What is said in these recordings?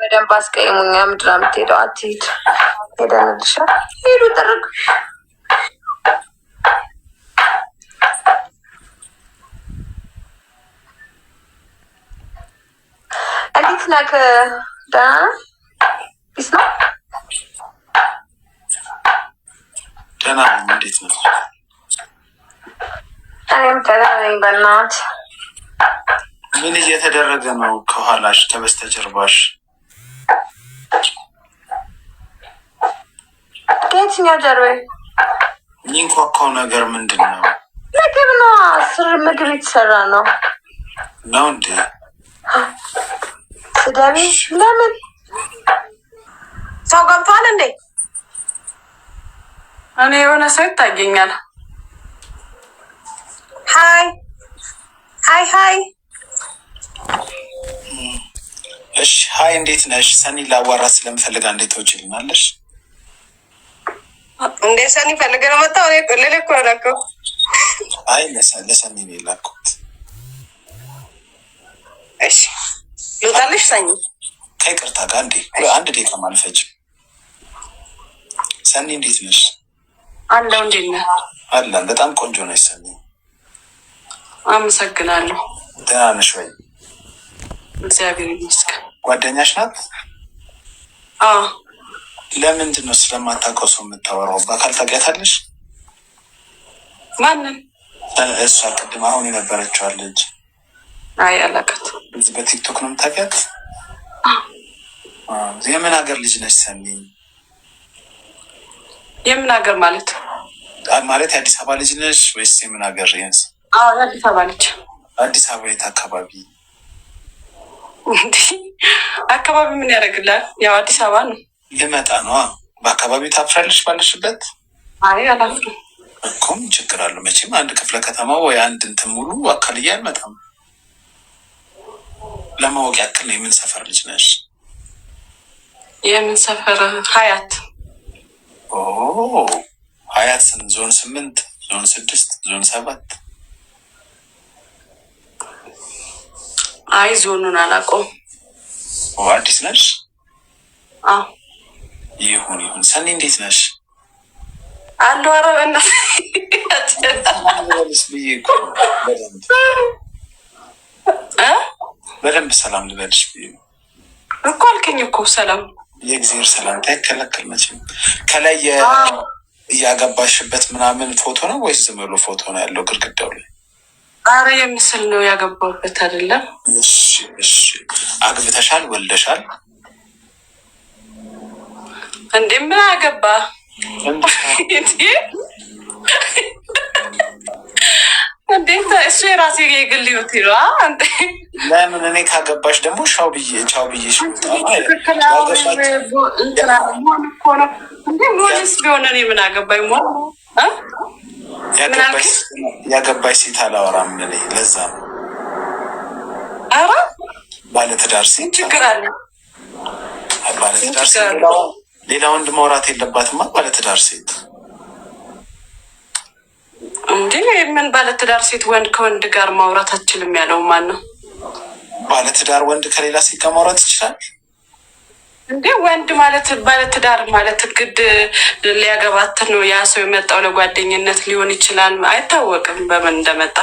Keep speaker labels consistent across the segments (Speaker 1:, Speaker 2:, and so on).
Speaker 1: በደንብ አስቀይሙኛ። ምድራ የምትሄደው አትሂድ። ሄደንልሻል። ሄዱ ጥርግ እንዴት ነህ? ደህና ነህ? ቢስ ነው።
Speaker 2: ደህና ነኝ። እንዴት ነው?
Speaker 1: እኔም ደህና ነኝ። በእናትህ
Speaker 2: ምን እየተደረገ ነው? ከኋላሽ ከበስተጀርባሽ
Speaker 1: ከየትኛው ጀርባ
Speaker 2: የሚንኳኳው ነገር ምንድን ነው?
Speaker 1: ምግብ ነው። ስር ምግብ የተሰራ ነው
Speaker 2: እንዴ?
Speaker 1: ስደቢ። ለምን
Speaker 3: ሰው ገብቷል እንዴ?
Speaker 4: እኔ የሆነ ሰው ይታየኛል።
Speaker 3: ሀይ ሀይ ሀይ።
Speaker 2: እሺ ሀይ፣ እንዴት ነሽ? ሰኒ ላዋራት ስለምፈልግ እንዴት ተውጭልናለሽ?
Speaker 3: እንዴ ሰኒ ፈልገ ነው መጣው። ሌላ እኮ ነው።
Speaker 2: አይ ለሰኒ ነው የላኩት።
Speaker 3: እሺ ልውጣልሽ ሰኒ?
Speaker 2: ከይቅርታ ጋር አንድ ደቂቃ ማልፈጅም። ሰኒ እንዴት ነሽ?
Speaker 4: አለው። እንዴት ነህ?
Speaker 2: አለን። በጣም ቆንጆ ነሽ ሰኒ።
Speaker 4: አመሰግናለሁ።
Speaker 2: ደህና ነሽ ወይ?
Speaker 4: እግዚአብሔር ይመስገን።
Speaker 2: ጓደኛሽ ናት?
Speaker 4: አዎ።
Speaker 2: ለምንድን ነው ስለማታውቀው ሰው የምታወራው? በአካል ታውቂያታለሽ?
Speaker 4: ማንን?
Speaker 2: እሷ ቅድም አሁን የነበረችዋ ልጅ።
Speaker 4: አይ አላውቃትም።
Speaker 2: እዚህ በቲክቶክ ነው የምታውቂያት? የምን ሀገር ልጅ ነች ሰኒ?
Speaker 4: የምን ሀገር ማለት?
Speaker 2: ማለት የአዲስ አበባ ልጅ ነች ወይስ የምን ሀገር? ይንስ
Speaker 4: የአዲስ አበባ ልጅ።
Speaker 2: አዲስ አበባ የት አካባቢ?
Speaker 4: እንዲህ አካባቢ ምን ያደርግላል? ያው አዲስ አበባ ነው።
Speaker 2: ልመጣ ነው። በአካባቢው ታፍራለሽ ባለሽበት?
Speaker 4: አይ አላፍርም
Speaker 2: እኮ። ምን ችግር አለው? መቼም አንድ ክፍለ ከተማ ወይ አንድ እንትን ሙሉ አካልዬ አልመጣም። ለማወቅ ያክል ነው። የምን ሰፈር ልጅ ነሽ?
Speaker 4: የምን ሰፈር? ሀያት።
Speaker 2: ሀያት ስንት? ዞን 8 ዞን 6 ዞን 7?
Speaker 4: አይ ዞኑን አላውቀውም።
Speaker 2: አዲስ ነሽ?
Speaker 4: አዎ።
Speaker 2: ይሁን። ሰኒ እንዴት ነሽ?
Speaker 4: አሉ። ኧረ
Speaker 2: በደንብ ሰላም ልበልሽ ብዬ
Speaker 4: እኮ አልከኝ እኮ። ሰላም
Speaker 2: የእግዚአብሔር ሰላምታ አይከለከል መቼም። ከላይ እያገባሽበት ምናምን ፎቶ ነው ወይስ ዝም ብሎ ፎቶ ነው ያለው ግድግዳው ላይ?
Speaker 4: አረ የምስል ነው ያገባሁበት አይደለም።
Speaker 2: እሺ። አግብተሻል? ወልደሻል?
Speaker 4: እንዴ ምን አገባ እንዴት? እሱ የራሴ የግል ህይወት ነው። አንተ
Speaker 2: ለምን? እኔ ካገባሽ ደግሞ ቻው ብዬሽ
Speaker 4: ሞኒስ ቢሆን እኔ ምን አገባኝ?
Speaker 2: ያገባሽ ሴት አላወራም እኔ። ለዛ ነው።
Speaker 4: ኧረ
Speaker 2: ባለትዳር ሴት
Speaker 4: ችግር አለ።
Speaker 2: ባለትዳር ሴት ሌላ ወንድ ማውራት የለባትማ። ባለትዳር ሴት
Speaker 4: እንዴ ምን ባለትዳር ሴት ወንድ ከወንድ ጋር ማውራት አትችልም ያለው ማን ነው?
Speaker 2: ባለትዳር ወንድ ከሌላ ሴት ጋር ማውራት ይችላል
Speaker 4: እንዴ? ወንድ ማለት ባለትዳር ማለት ግድ ሊያገባት ነው ያ ሰው የመጣው ለጓደኝነት ሊሆን ይችላል። አይታወቅም በምን እንደመጣ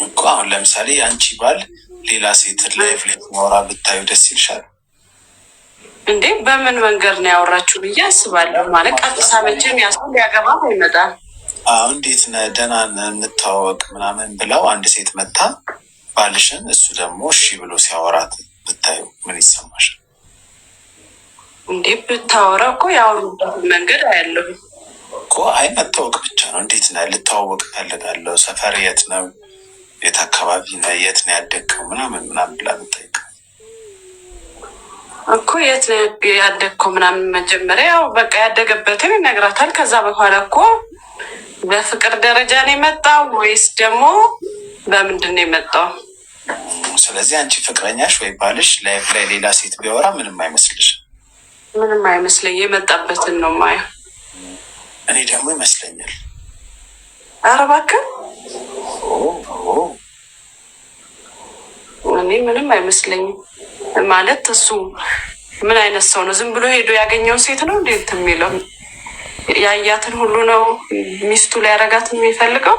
Speaker 2: እኮ። አሁን ለምሳሌ አንቺ ባል ሌላ ሴት ላይፍ ላይ ማውራ ብታዩ ደስ ይልሻል
Speaker 4: እንዴ? በምን መንገድ ነው ያወራችሁ ብዬ አስባለሁ። ማለት ቀጥታ መቼም ያ ሰው ሊያገባ አይመጣም።
Speaker 2: እንዴት ነህ? ደህና ነህ? እንተዋወቅ ምናምን ብለው አንድ ሴት መታ ባልሽን፣ እሱ ደግሞ እሺ ብሎ ሲያወራት ብታዩ ምን ይሰማሽ?
Speaker 4: እንዴ ብታወራ እኮ ያወሩበት መንገድ አያለሁ
Speaker 2: እኮ። አይ መታወቅ ብቻ ነው። እንዴት ነህ? ልተዋወቅ እፈልጋለሁ። ሰፈር የት ነው? የት አካባቢ ነህ? የት ነው ያደግከው? ምናምን ብላ ብጠይቅ
Speaker 4: እኮ የት ነው ያደግከው ምናምን። መጀመሪያ ያው በቃ ያደገበትን ይነግራታል። ከዛ በኋላ እኮ በፍቅር ደረጃ ነው የመጣው ወይስ ደግሞ በምንድን ነው የመጣው?
Speaker 2: ስለዚህ አንቺ ፍቅረኛሽ ወይ ባልሽ ላይፍ ላይ ሌላ ሴት ቢያወራ ምንም አይመስልሽ?
Speaker 4: ምንም አይመስለኝ። የመጣበትን ነው ማየው።
Speaker 2: እኔ ደግሞ ይመስለኛል።
Speaker 4: ኧረ እባክህ እኔ ምንም አይመስለኝም። ማለት እሱ ምን አይነት ሰው ነው? ዝም ብሎ ሄዶ ያገኘውን ሴት ነው እንዴት የሚለው? ያያትን ሁሉ ነው ሚስቱ ላይ ያረጋት የሚፈልገው?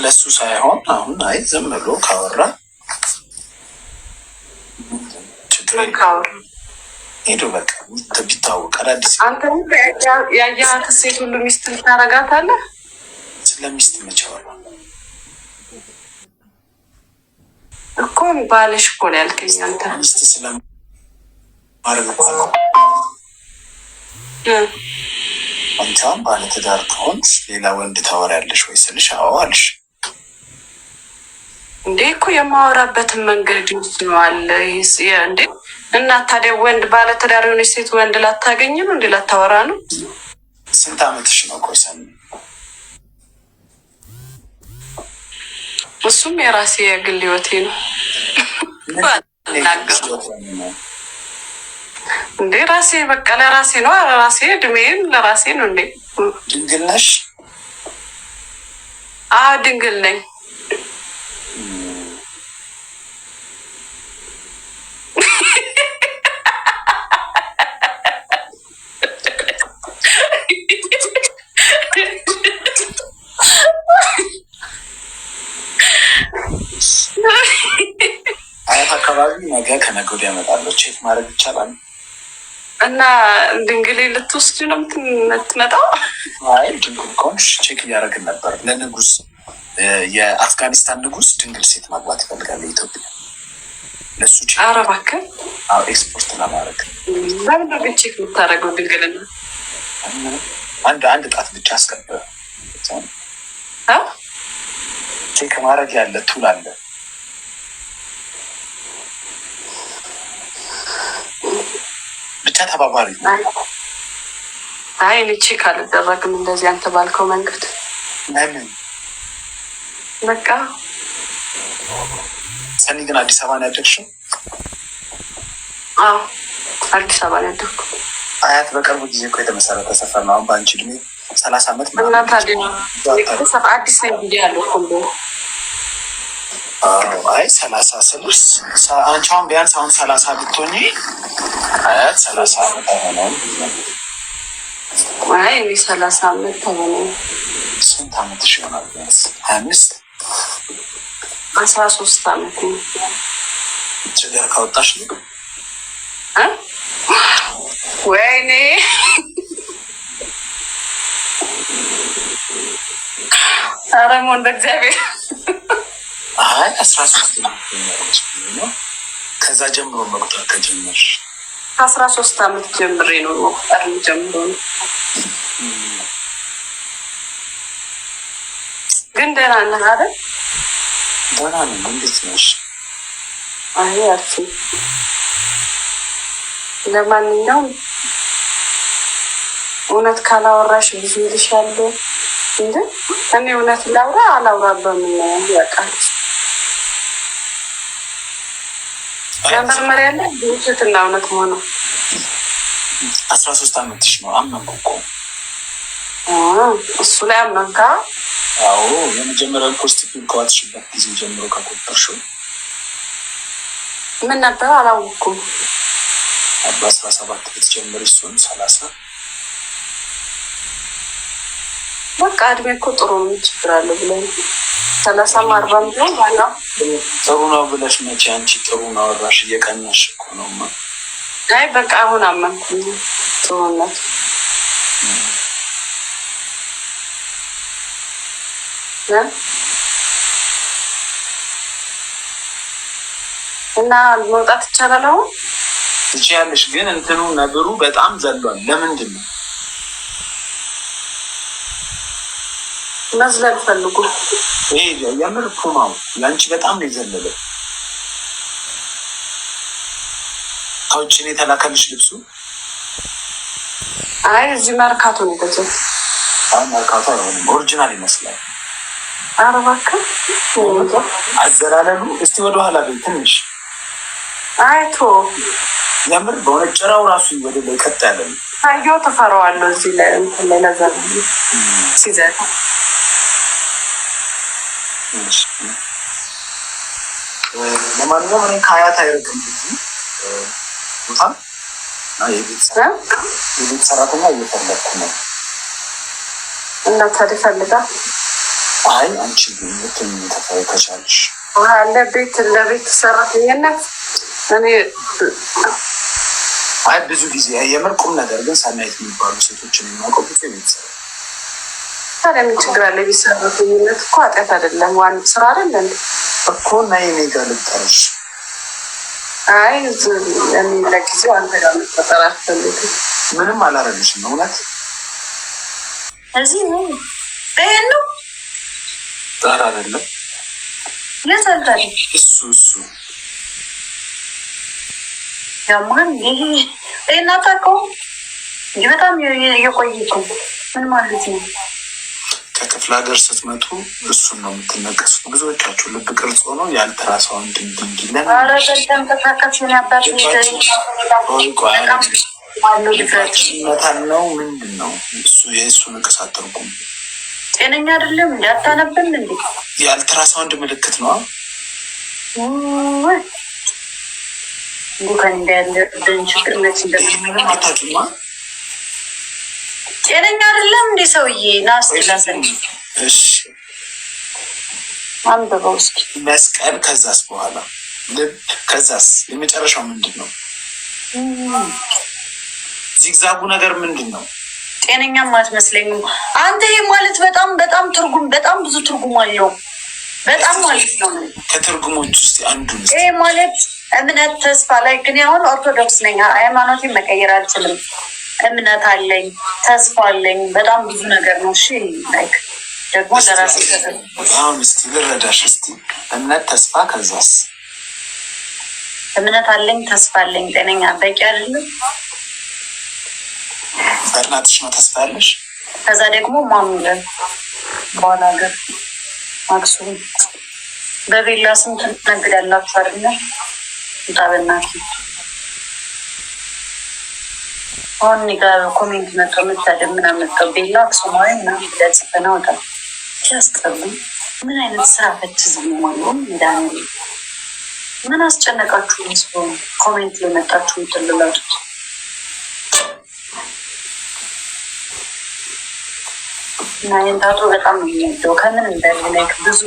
Speaker 2: ለሱ ሳይሆን አሁን አይ ዝም ብሎ ካወራ ችግር ሄዶ በቃ ቢታወቅ አዳዲስ
Speaker 4: አንተ ያያት ሴት ሁሉ ሚስት ታረጋታለህ?
Speaker 2: ስለሚስት መቻወራ
Speaker 4: እኮ ባልሽ እኮ ነው ያልከኝ አንተ።
Speaker 2: ሚስት ስለማረግ አንተም ባለትዳር ከሆንሽ ሌላ ወንድ ታወሪያለሽ ወይ ስልሽ አዎ አልሽ።
Speaker 4: እንዴ እኮ የማወራበትን መንገድ ይመስለዋል እንዴ። እና ታዲያ ወንድ ባለትዳር የሆነች ሴት ወንድ ላታገኝ ነው እንዴ? ላታወራ ነው?
Speaker 2: ስንት አመትሽ ነው? ቆይሰን
Speaker 4: እሱም የራሴ የግል ህይወቴ ነው። እንዴ ራሴ በቃ ለራሴ ነው። ራሴ እድሜን ለራሴ ነው። እንዴ
Speaker 2: ድንግል ነሽ?
Speaker 4: አዎ ድንግል ነኝ።
Speaker 2: አያት አካባቢ ነገ ከነገ ወዲያ እመጣለሁ። ቼክ ማድረግ ይቻላል?
Speaker 4: እና ድንግሌ ልትወስድ ነው የምትመጣው?
Speaker 2: አይ ድንግል ከሆንሽ ቼክ እያደረግን ነበር። ለንጉስ የአፍጋኒስታን ንጉስ ድንግል ሴት ማግባት ይፈልጋል ኢትዮጵያ። ለሱ ቼክ
Speaker 4: ኧረ እባክህ
Speaker 2: ኤክስፖርት ለማድረግ
Speaker 4: ለምን ነው ቼክ የምታደርገው? ድንግልና
Speaker 2: አንድ ጣት ብቻ አስቀበ ቼክ ማድረግ ያለ ቱል አለ። ብቻ ተባባሪ።
Speaker 4: አይ እኔ ቼክ አልደረግም እንደዚህ አንተ ባልከው መንገድ።
Speaker 2: ለምን?
Speaker 4: በቃ
Speaker 2: ሰኒ ግን አዲስ አበባ ነው ያደግሽው?
Speaker 4: አዎ አዲስ አበባ ነው ያደግኩት።
Speaker 2: አያት በቅርቡ ጊዜ እኮ የተመሰረተ ሰፈር ነው። አሁን በአንቺ እድሜ 30 ዓመት
Speaker 4: እና ታዲያ አዲስ ነው ብዬ ያለው ሁሉ
Speaker 2: አይ 30 ስልሽ አንቺ አሁን ቢያንስ አሁን 30 ብትሆኚ አያት 30 ዓመት አይሆነውም።
Speaker 4: አይ እኔ 30 ዓመት ሆነ።
Speaker 2: ስንት ዓመትሽ ይሆናል? ቢያንስ 25
Speaker 4: 13 ዓመት ነው።
Speaker 2: ችግር ካወጣሽ ነው
Speaker 4: ወይኔ አረሞን በእግዚአብሔር
Speaker 2: አይ 13 ነው። ከዛ ጀምሮ መቁጠር ከጀመርሽ
Speaker 4: 13 ዓመት ጀምሬ ነው መቁጠር ጀምሮ ነው። ግን ደህና ነህ አይደል?
Speaker 2: ደህና ነኝ። እንዴት ነሽ?
Speaker 4: አይ አርሲ ለማንኛውም እውነት ካላወራሽ ብዙ ይልሻል እንዴ? እኔ እውነት ላውራ አላውራ በምን ያውቃል? መመርመሪያ ያለ ውሸትና እውነት መሆኑ
Speaker 2: 13 ዓመትሽ ነው። አመንኩ እኮ
Speaker 4: እሱ ላይ አመንካ?
Speaker 2: አዎ የመጀመሪያው ፖስቲቭ ከዋትሽበት ጊዜ ጀምሮ ከቆጠርሽው
Speaker 4: ምን ነበር አላወኩም።
Speaker 2: 17 ብትጀምሪ እሱን 30
Speaker 4: በቃ እድሜ እኮ ጥሩ ነው። ችግር አለ ብለን 30 40 ቢሆን ዋና
Speaker 2: ጥሩ ነው ብለሽ መቼ አንቺ ጥሩ ነው አወራሽ? እየቀናሽ እኮ ነው።
Speaker 4: አይ በቃ አሁን አመንኩኝ ጥሩነት እና መውጣት ይቻላል። አሁን
Speaker 2: ትችያለሽ፣ ግን እንትኑ ነብሩ በጣም ዘሏል። ለምንድን ነው
Speaker 4: መዝለል ፈልጉ?
Speaker 2: ይሄ የምር ፑማው ያንቺ በጣም ነው የዘለለው። ከውጭ ነው የተላከልሽ ልብሱ?
Speaker 4: አይ እዚህ መርካቶ ነው የተዘው።
Speaker 2: አሁን መርካቶ አይሆንም፣ ኦሪጂናል ይመስላል።
Speaker 4: ኧረ እባክህ
Speaker 2: አዘላለሉ እስቲ ወደኋላ ግን ትንሽ
Speaker 4: አይቶ
Speaker 2: የምር በሆነ ጭራው ራሱ ወደ ላይ ቀጥ ያለ ነው።
Speaker 4: ታየው ተፈራዋለሁ እዚህ ላይ እንትን ላይ ለዛ ሲዘታ
Speaker 2: ለማንኛውም እኔ ከአያት አይርቅም ቦታ የቤት ሰራተኛ እየፈለግኩ ነው።
Speaker 1: እና ታዲያ ፈልጋ
Speaker 2: አይ አንቺ ልትኝ ከቻልሽ
Speaker 1: ለቤት ሰራተኛነት እኔ
Speaker 2: አይ ብዙ ጊዜ የምር ቁም ነገር ግን ሰናይት የሚባሉ ሴቶችን የሚያውቀው ብዙ ቤተሰብ
Speaker 1: ታዲያ ምን ችግር አለ? ቤት ሰራተኝነት እኮ ኃጢአት አይደለም፣ ዋና ስራ አይደለም
Speaker 2: እኮ ናይ እኔ ጋር ልጠርሽ።
Speaker 1: አይ ለጊዜው አንተ ጋር መጠጠር አልፈልግም።
Speaker 2: ምንም አላረግሽም እውነት
Speaker 1: እዚህ ነው ይሄን ነው
Speaker 2: ጣር አይደለም
Speaker 1: የሰልታሪ
Speaker 2: እሱ
Speaker 1: ያማን ይሄ እናታውቀው በጣም የቆየች ምን ማለት ነው?
Speaker 2: ከክፍለ ሀገር ስትመጡ እሱን ነው የምትነቀሱት። ብዙዎቻችሁ ልብ ቅርጽ ሆኖ የአልትራሳውንድ እንዲለን መታል ነው ምንድን ነው እሱ? የእሱ ንቅሳት ትርጉም
Speaker 1: ጤነኛ አይደለም እንዲ አታነብም እንዲ
Speaker 2: የአልትራሳውንድ ምልክት ነው።
Speaker 1: ጤነኛ አይደለም እንዲ ሰውዬ ናስላሰኝ።
Speaker 2: እሺ
Speaker 1: አንብበው እስኪ።
Speaker 2: መስቀል ከዛስ በኋላ ልብ ከዛስ የመጨረሻው ምንድን ነው? ዚግዛጉ ነገር ምንድን ነው?
Speaker 1: ጤነኛም አትመስለኝም አንተ። ይሄ ማለት በጣም ትርጉም በጣም ብዙ ትርጉም አለው። በጣም ማለት ነው።
Speaker 2: ከትርጉሞች ውስጥ አንዱ
Speaker 1: ይሄ ማለት እምነት፣ ተስፋ ላይ ግን አሁን ኦርቶዶክስ ነኝ፣ ሃይማኖቴን መቀየር አልችልም። እምነት አለኝ፣ ተስፋ አለኝ፣ በጣም ብዙ ነገር ነው። እሺ ላይክ ደግሞ ለራሴ
Speaker 2: አሁን እስቲ ልረዳሽ እስቲ እምነት፣ ተስፋ ከዛስ?
Speaker 1: እምነት አለኝ፣ ተስፋ አለኝ፣ ጤነኛ በቂ አይደለም።
Speaker 2: በእናትሽ ነው ተስፋ ያለሽ።
Speaker 1: ከዛ ደግሞ ማሙለን በኋላ ሀገር አክሱም በቤላ ስንት ነግድ ያላችሁ አይደለ? እንጣበናት አሁን ጋር ኮሜንት መጥቶ የምታደም ምናምን መጥተው ቤላ አክሱማዊ ምናምን ለጽፈና ወጣ ሲያስጠሉ። ምን አይነት ስራ ፈት ዝም ሆኖም እንዳኔ ምን አስጨነቃችሁ? ምስሆን ኮሜንት ላይ መጣችሁ ምትልላጡት እና ይንታቶ በጣም ነው የሚወደው ከምን እንደላይ ብዙ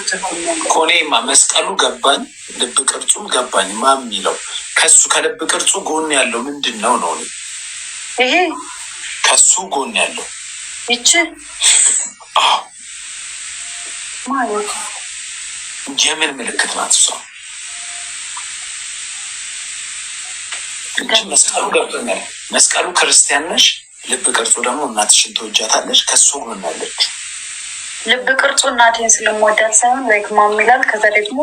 Speaker 1: ትርጉም ያለው
Speaker 2: ኮኔማ መስቀሉ ገባኝ፣ ልብ ቅርጹም ገባኝ። ማ የሚለው ከሱ ከልብ ቅርጹ ጎን ያለው ምንድን ነው ነው?
Speaker 1: ይሄ
Speaker 2: ከሱ ጎን ያለው
Speaker 1: ይቺ ማለት
Speaker 2: የምን ምልክት ናት እሷ? መስቀሉ ገብቶኛል። መስቀሉ ክርስቲያን ነሽ፣ ልብ ቅርጹ ደግሞ እናትሽን ትወጃታለች። ከሱ ጎን ያለች
Speaker 1: ልብ ቅርጹ እናቴን ስለምወዳት ሳይሆን ላይክ ማም ይላል። ከዛ ደግሞ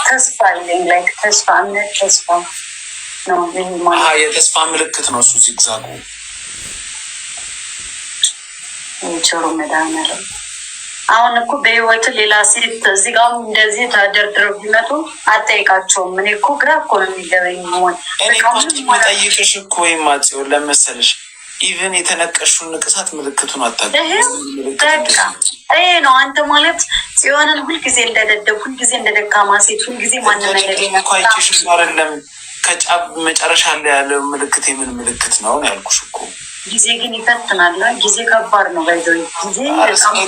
Speaker 1: ተስፋ አለኝ ላይክ ተስፋ እምነት ተስፋ ነው።
Speaker 2: የተስፋ ምልክት ነው እሱ ዚግዛጉ።
Speaker 1: ቸሩ መድኃኒዓለም አሁን እኮ በህይወት ሌላ ሴት እዚህ ጋር እንደዚህ ተደርድረው ቢመጡ አጠይቃቸውም። እኔ እኮ ግራ እኮ ነው የሚገበኝ ሆን
Speaker 2: ጠይቅሽ እኮ ወይም አጽዮን ለመሰለሽ ኢቨን የተነቀሹን ንቅሳት ምልክቱን አታውቅም።
Speaker 1: ይሄ ነው አንተ ማለት ጽዮንን ሁልጊዜ እንደደደብ፣ ሁልጊዜ እንደደካማ ሴት፣ ሁልጊዜ ማንም
Speaker 2: አይችሽ አይደለም። ከጫፍ መጨረሻ ላይ ያለው ምልክት የምን ምልክት ነው ያልኩሽ እኮ።
Speaker 1: ጊዜ ግን ይፈትናል። ጊዜ ከባድ ነው። ባይዘ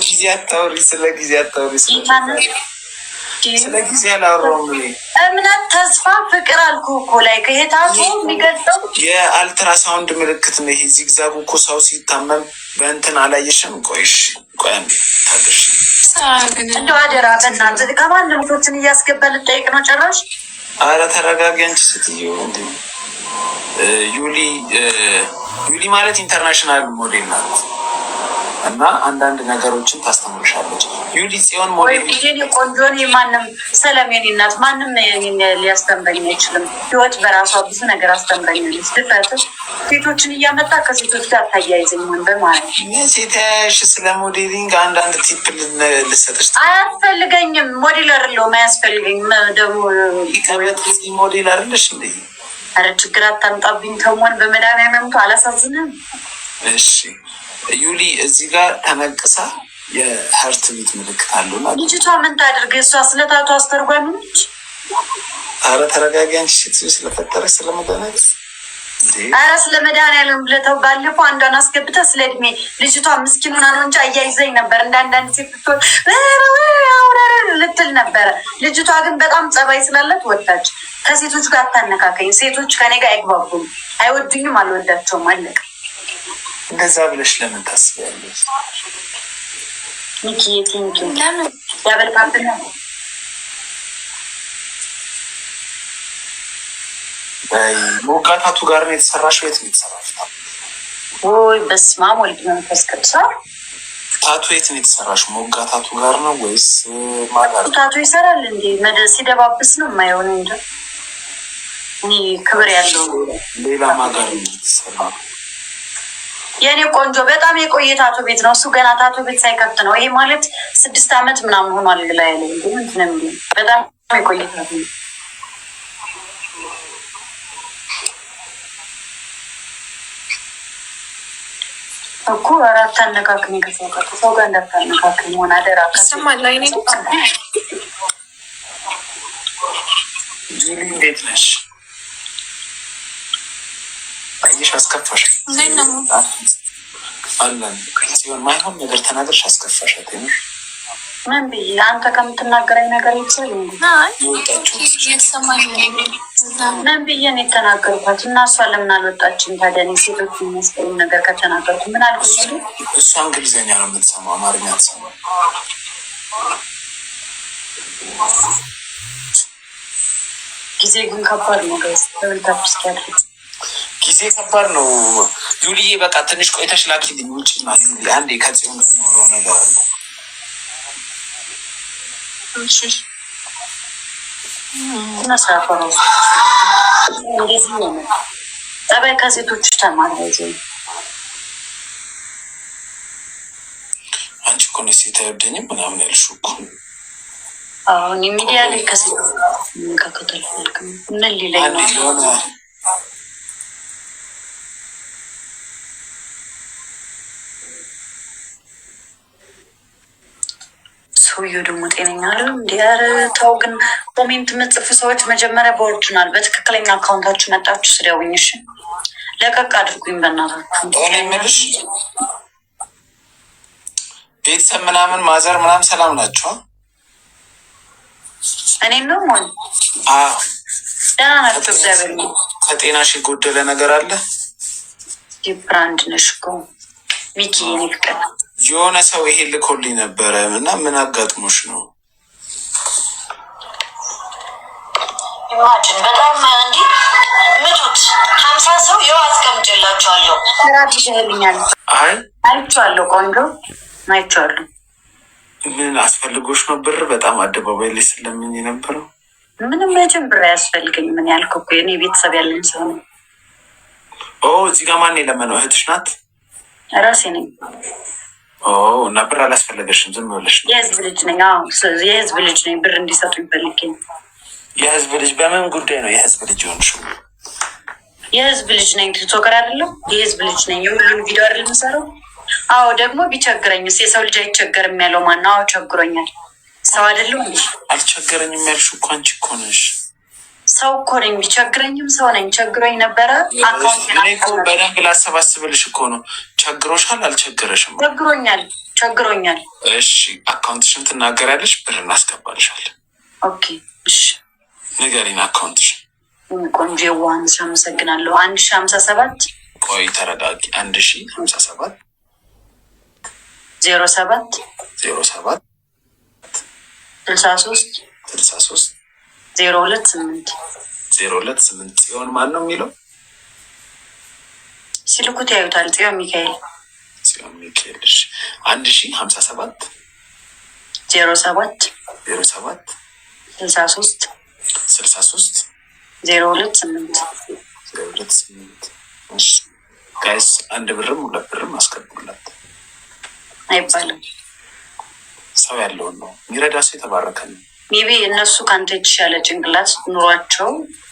Speaker 2: ጊዜ አታውሪ፣ ስለ ጊዜ አታውሪ። ስለ ጊዜ አላወራሁም።
Speaker 1: እምነት፣ ተስፋ፣ ፍቅር አልኩ እኮ ላይ ከሄታቱ የሚገልጸው
Speaker 2: የአልትራሳውንድ ምልክት ነው ይሄ ዚግዛጉ እኮ። ሰው ሲታመም በእንትን አላየሽም? ቆይሽ ቆይ ታገሽ
Speaker 1: እንደው አደራ በእናትህ ከማንም ቶችን እያስገባ ልጠይቅ ነው ጭራሽ።
Speaker 2: አረ ተረጋጊ አንቺ ስትዩ። እንዲ ዩሊ ማለት ኢንተርናሽናል ሞዴል ናት እና አንዳንድ ነገሮችን ታስተምርሻለች። ዩሊ ጽዮን ሞዴል
Speaker 1: ቆንጆን ማንም ሰለሜን እናት ማንም ሊያስተምረኝ አይችልም። ህይወት በራሷ ብዙ ነገር አስተምረኛለች። ድፈት ሴቶችን እያመጣ ከሴቶች ጋር ታያይዘኝ ሆን በማለት
Speaker 2: ሴተያሽ ስለ ሞዴሊንግ አንዳንድ ቲፕ ልሰጥሽ።
Speaker 1: አያስፈልገኝም። ሞዴል አይደለሁም፣ አያስፈልገኝም። ደግሞ
Speaker 2: ሞዴል አይደለሽ እንደ
Speaker 1: አረ ችግር አታምጣብኝ። ተሞን በመድኃኒዓለም አላሳዝንም።
Speaker 2: እሺ ዩሊ እዚህ ጋር ተነቅሳ የሀርት ቤት ምልክት አለውና
Speaker 1: ልጅቷ ምን ታደርግ? እሷ ስለታቱ አስተርጓሚ ነች።
Speaker 2: አረ ተረጋጊ አንቺ ሴትዮ ስለፈጠረች ስለመገናኘት
Speaker 1: ኧረ ስለ መድኃኒዓለም ብለተው ባለፈው አንዷን አስገብተህ ስለ እድሜ ልጅቷ ምስኪኑና ነው እንጂ አያይዘኝ ነበር እንደ አንዳንድ ሴት ልትል ነበረ። ልጅቷ ግን በጣም ጸባይ ስላላት ወጣች። ከሴቶች ጋር አታነካከኝ። ሴቶች ከኔ ጋር አይግባቡም፣ አይወዱኝም፣ አልወዳቸውም። አለቀ።
Speaker 2: እንደዛ ብለሽ ለምን ታስቢያለሽ?
Speaker 1: ሚኪ ቴንኪ ያበልቃብና
Speaker 2: ሞጋታቱ ጋር ነው የተሰራሽ? ቤት ነው የተሰራሽ?
Speaker 1: ወይ በስመ አብ ወልድ መንፈስ ቅዱስ።
Speaker 2: ታቱ የት ነው የተሰራሽ? ሞጋታቱ ጋር ነው ወይስ ማጋር?
Speaker 1: ታቱ ይሰራል እንዴ? ሲደባብስ ነው የማይሆን እንጂ እኔ ክብር ያለው
Speaker 2: ሌላ ማጋር ነው የተሰራ።
Speaker 1: የኔ ቆንጆ በጣም የቆየ ታቱ ቤት ነው እሱ። ገና ታቱ ቤት ሳይከፍት ነው። ይሄ ማለት 6 ዓመት ምናምን ሆኗል። ላይ ላይ እንዴ ምንድነው የሚለው? በጣም የቆየ ታቱ ነው እኮ። አራት አነካክኝ ከሰው ጋር እንዳታነካክኝ ሆነ አደራ።
Speaker 3: ይሰማል ላይ ነው።
Speaker 2: ጁሊ እንዴት ነሽ? አየሽ አስከፋሽ አለን ሲሆን ማይሆን ነገር ተናገርሽ አስከፋሻት።
Speaker 1: ምን ብዬ አንተ ከምትናገረኝ ነገር ይብሳል እንዴ? ምን ብዬ ነው የተናገርኳት? እና እሷ ለምን አልወጣችም ታዲያ? እኔ ሴቶች የሚመስለኝ ነገር ከተናገርኩ ምን አልኩኝ?
Speaker 2: እሷ እንግሊዝኛ ነው የምትሰማው፣ አማርኛ አትሰማም።
Speaker 1: ጊዜ ግን ከባድ ነው ጋይስ። ለምን
Speaker 2: ጊዜ ከባድ ነው ዩሊዬ። በቃ ትንሽ ቆይተሽ ላኪልኝ ውጭ ና ዩሊ። አንዴ ከጽዮን ጋር የማወራው ነገር አለ።
Speaker 1: ጠባይ ከሴቶች ተማሪ
Speaker 2: አንቺ እኮ ነሽ ሴት አይወደኝም ምናምን ያልሽው እኮ።
Speaker 1: አሁን ሚዲያ ላይ ከሴቶች ከከተል ምን ሊለኝ
Speaker 2: የሆነ
Speaker 1: ሰውዬው ደግሞ ጤነኛ አይደለም እንዲ። ኧረ ተው ግን ኮሜንት የምጽፉ ሰዎች መጀመሪያ በኦሪጂናል በትክክለኛ አካውንታችሁ መጣችሁ ስደውኝ። እሺ ለቀቅ አድርጉኝ በእናታችሁ።
Speaker 2: የምልሽ ቤተሰብ ምናምን ማዘር ምናምን ሰላም ናቸው?
Speaker 1: እኔ ነው ሆን ደህና ናቸው እግዚአብሔር ነው።
Speaker 2: ከጤናሽ የጎደለ ነገር አለ?
Speaker 1: ብራንድ ነሽ እኮ ሚኪ ፍቅር።
Speaker 2: የሆነ ሰው ይሄ ልኮልኝ ነበረ እና ምን አጋጥሞሽ ነው?
Speaker 1: ኢማጂን በጣም እንዲ ምቱት 50 ሰው ይኸው አስቀምጬላችኋለሁ። ራት ይልኛል።
Speaker 2: አይ
Speaker 1: አይቼዋለሁ፣ ቆንጆ አይቼዋለሁ።
Speaker 2: ምን አስፈልጎሽ ነው? ብር በጣም አደባባይ ላይ ስለምኝ ነበረው።
Speaker 1: ምንም መቼም ብር አያስፈልገኝ። ምን ያልከው እኮ የኔ ቤተሰብ ያለኝ ሰው ነው።
Speaker 2: እዚህ ጋር ማን የለመነው? እህትሽ ናት?
Speaker 1: ራሴ ነኝ።
Speaker 2: እና ብር አላስፈለገሽም? ዝም ብለሽ ነው?
Speaker 1: የህዝብ ልጅ ነኝ። የህዝብ ልጅ ነኝ። ብር እንዲሰጡ ይፈልገኝ።
Speaker 2: የህዝብ ልጅ? በምን ጉዳይ ነው የህዝብ ልጅ ሆንሽው?
Speaker 1: የህዝብ ልጅ ነኝ። ቲክቶከር አይደለም? የህዝብ ልጅ ነኝ። የሁሉም ቪዲዮ አይደል የምሰራው? አዎ። ደግሞ ቢቸግረኝስ? የሰው ልጅ አይቸገርም ያለው ማነው? አዎ ቸግሮኛል። ሰው አይደለም እንዴ?
Speaker 2: አልቸገረኝም ያልሽው እኮ አንቺ እኮ ነሽ።
Speaker 1: ሰው እኮ ነኝ። ቢቸግረኝም ሰው ነኝ። ቸግሮኝ ነበረ።
Speaker 2: እኔ እኮ በደንብ ላሰባስብልሽ እኮ ነው። ቸግሮሻል? አልቸገረሽም?
Speaker 1: ቸግሮኛል።
Speaker 2: እሺ አካውንትሽን ትናገሪያለሽ፣ ብር እናስገባልሻለን።
Speaker 1: ኦኬ እሺ
Speaker 2: ንገሪን አካውንትሽን።
Speaker 1: ቆንጆ የዋንስ አመሰግናለሁ። 1057
Speaker 2: ቆይ ተረጋጊ። 1057
Speaker 1: 07
Speaker 2: 07
Speaker 1: 63
Speaker 2: 63
Speaker 1: 028
Speaker 2: 028 ጽዮን ማን ነው የሚለው?
Speaker 1: ሲልኩት ያዩታል። ጽዮን ሚካኤል።
Speaker 2: ጽዮን ሚካኤል። እሺ 1057
Speaker 1: 07
Speaker 2: 07
Speaker 1: 63
Speaker 2: 63
Speaker 1: 028
Speaker 2: 028 እሺ ጋይስ፣ አንድ ብርም ሁለት ብርም አስገቡላት
Speaker 1: አይባልም።
Speaker 2: ሰው ያለውን ነው የሚረዳ። ሰው የተባረከ ነው።
Speaker 1: ሜቢ እነሱ ከአንተ የተሻለ ጭንቅላት ኑሯቸው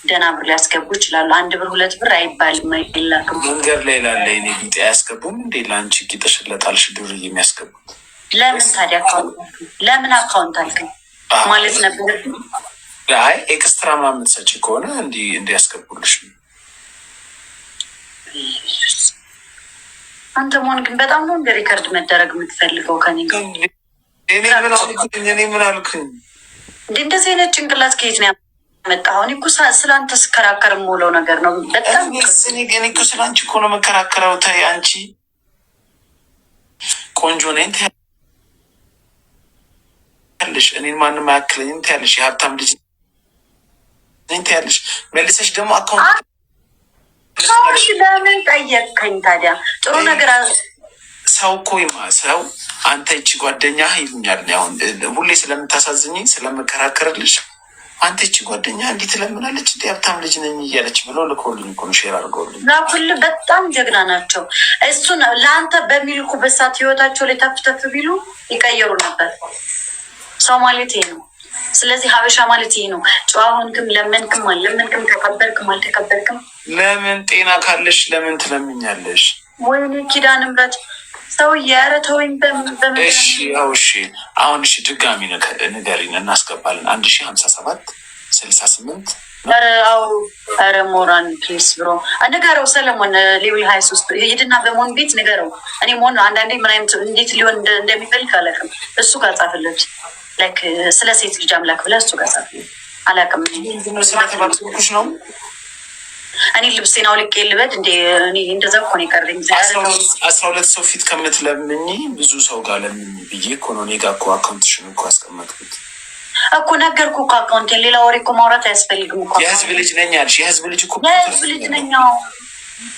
Speaker 1: ደህና ብር ሊያስገቡ ይችላሉ። አንድ ብር ሁለት ብር አይባልም፣ አይላክም።
Speaker 2: መንገድ ላይ ላለ እኔ ቢጤ አያስገቡም እንዴ? ለአንቺ ጌጠሽለጣልሽ ዱር የሚያስገቡት
Speaker 1: ለምን ታዲያ? ለምን አካውንት አልከኝ ማለት ነበር።
Speaker 2: አይ ኤክስትራ ምናምን የምትሰጪ ከሆነ እንዲያስገቡልሽ ነው።
Speaker 1: አንተ መሆን ግን በጣም ነው እንደ ሪከርድ መደረግ የምትፈልገው ከኔ ጋር።
Speaker 2: እኔ ምን አልኩኝ?
Speaker 1: እንደዚህ አይነት ጭንቅላት ከየት ነው ያመጣኸው? እኔ እኮ ስለ አንተ ስከራከር የምውለው ነገር ነው። በጣም
Speaker 2: እኔ እኮ ስለ አንቺ እኮ ነው መከራከረው። ተይ አንቺ ቆንጆ ነኝ ትያለሽ፣ እኔን ማንም አያክለኝም ትያለሽ፣ የሀብታም ልጅ ነኝ ትያለሽ። መልሰሽ ደግሞ አካውንት
Speaker 1: ለምን ጠየቅከኝ ታዲያ? ጥሩ ነገር
Speaker 2: ሰው እኮ ሰው አንተ ይቺ ጓደኛ ይሉኛል። አሁን ሁሌ ስለምታሳዝኝ ስለምከራከርልሽ አንተ ይቺ ጓደኛ እንዲህ ትለምናለች እንዲ ሀብታም ልጅ ነኝ እያለች ብሎ ልኮልኝ እኮ ነው ሼር አድርገውልኝ።
Speaker 1: ላኩል በጣም ጀግና ናቸው። እሱን ለአንተ በሚልኩበት ሰዓት ህይወታቸው ላይ ተፍተፍ ቢሉ ይቀየሩ ነበር። ሰው ማለት ይሄ ነው። ስለዚህ ሀበሻ ማለት ይሄ ነው። ጨዋሁንክም ለመንክም አልለመንክም ተከበርክም አልተከበርክም
Speaker 2: ለምን ጤና ካለሽ ለምን ትለምኛለሽ?
Speaker 1: ወይኔ ኪዳነ ምሕረት ሰውዬ ኧረ ተወኝ።
Speaker 2: እሺ ያው እሺ አሁን እሺ ድጋሚ ንገሪን እናስገባለን። 1057 ኧረ ሞራን ፕሊስ ብሮ ንገረው። ሰለሞን ሌብል 23 ሂድና በሞን ቤት ንገረው። እኔ ሞን አንዳንዴ ምን አይነት እንዴት ሊሆን እንደሚፈልግ አላውቅም። እሱ ጋር ጻፍለት ላይክ ስለ ሴት ልጅ አምላክ ብለህ እሱ ጋር ጻፍለት። አላውቅም ስለተባልኩሽ ነው።
Speaker 1: እኔ ልብሴን አውልቄ ልበድ እንዴ? እኔ እንደዛ እኮ ነው የቀረኝ።
Speaker 2: 12 ሰው ፊት ከምትለምኝ ብዙ ሰው ጋር ለምኝ ብዬ እኮ ነው። እኔ ጋር እኮ አካውንትሽን እኮ አስቀመጥኩት
Speaker 1: እኮ ነገርኩህ እኮ አካውንቴን። ሌላ ወሬ እኮ ማውራት አያስፈልግም እኮ።
Speaker 2: የህዝብ ልጅ ነኝ አልሽ። የህዝብ ልጅ እኮ
Speaker 1: የህዝብ ልጅ ነኝ።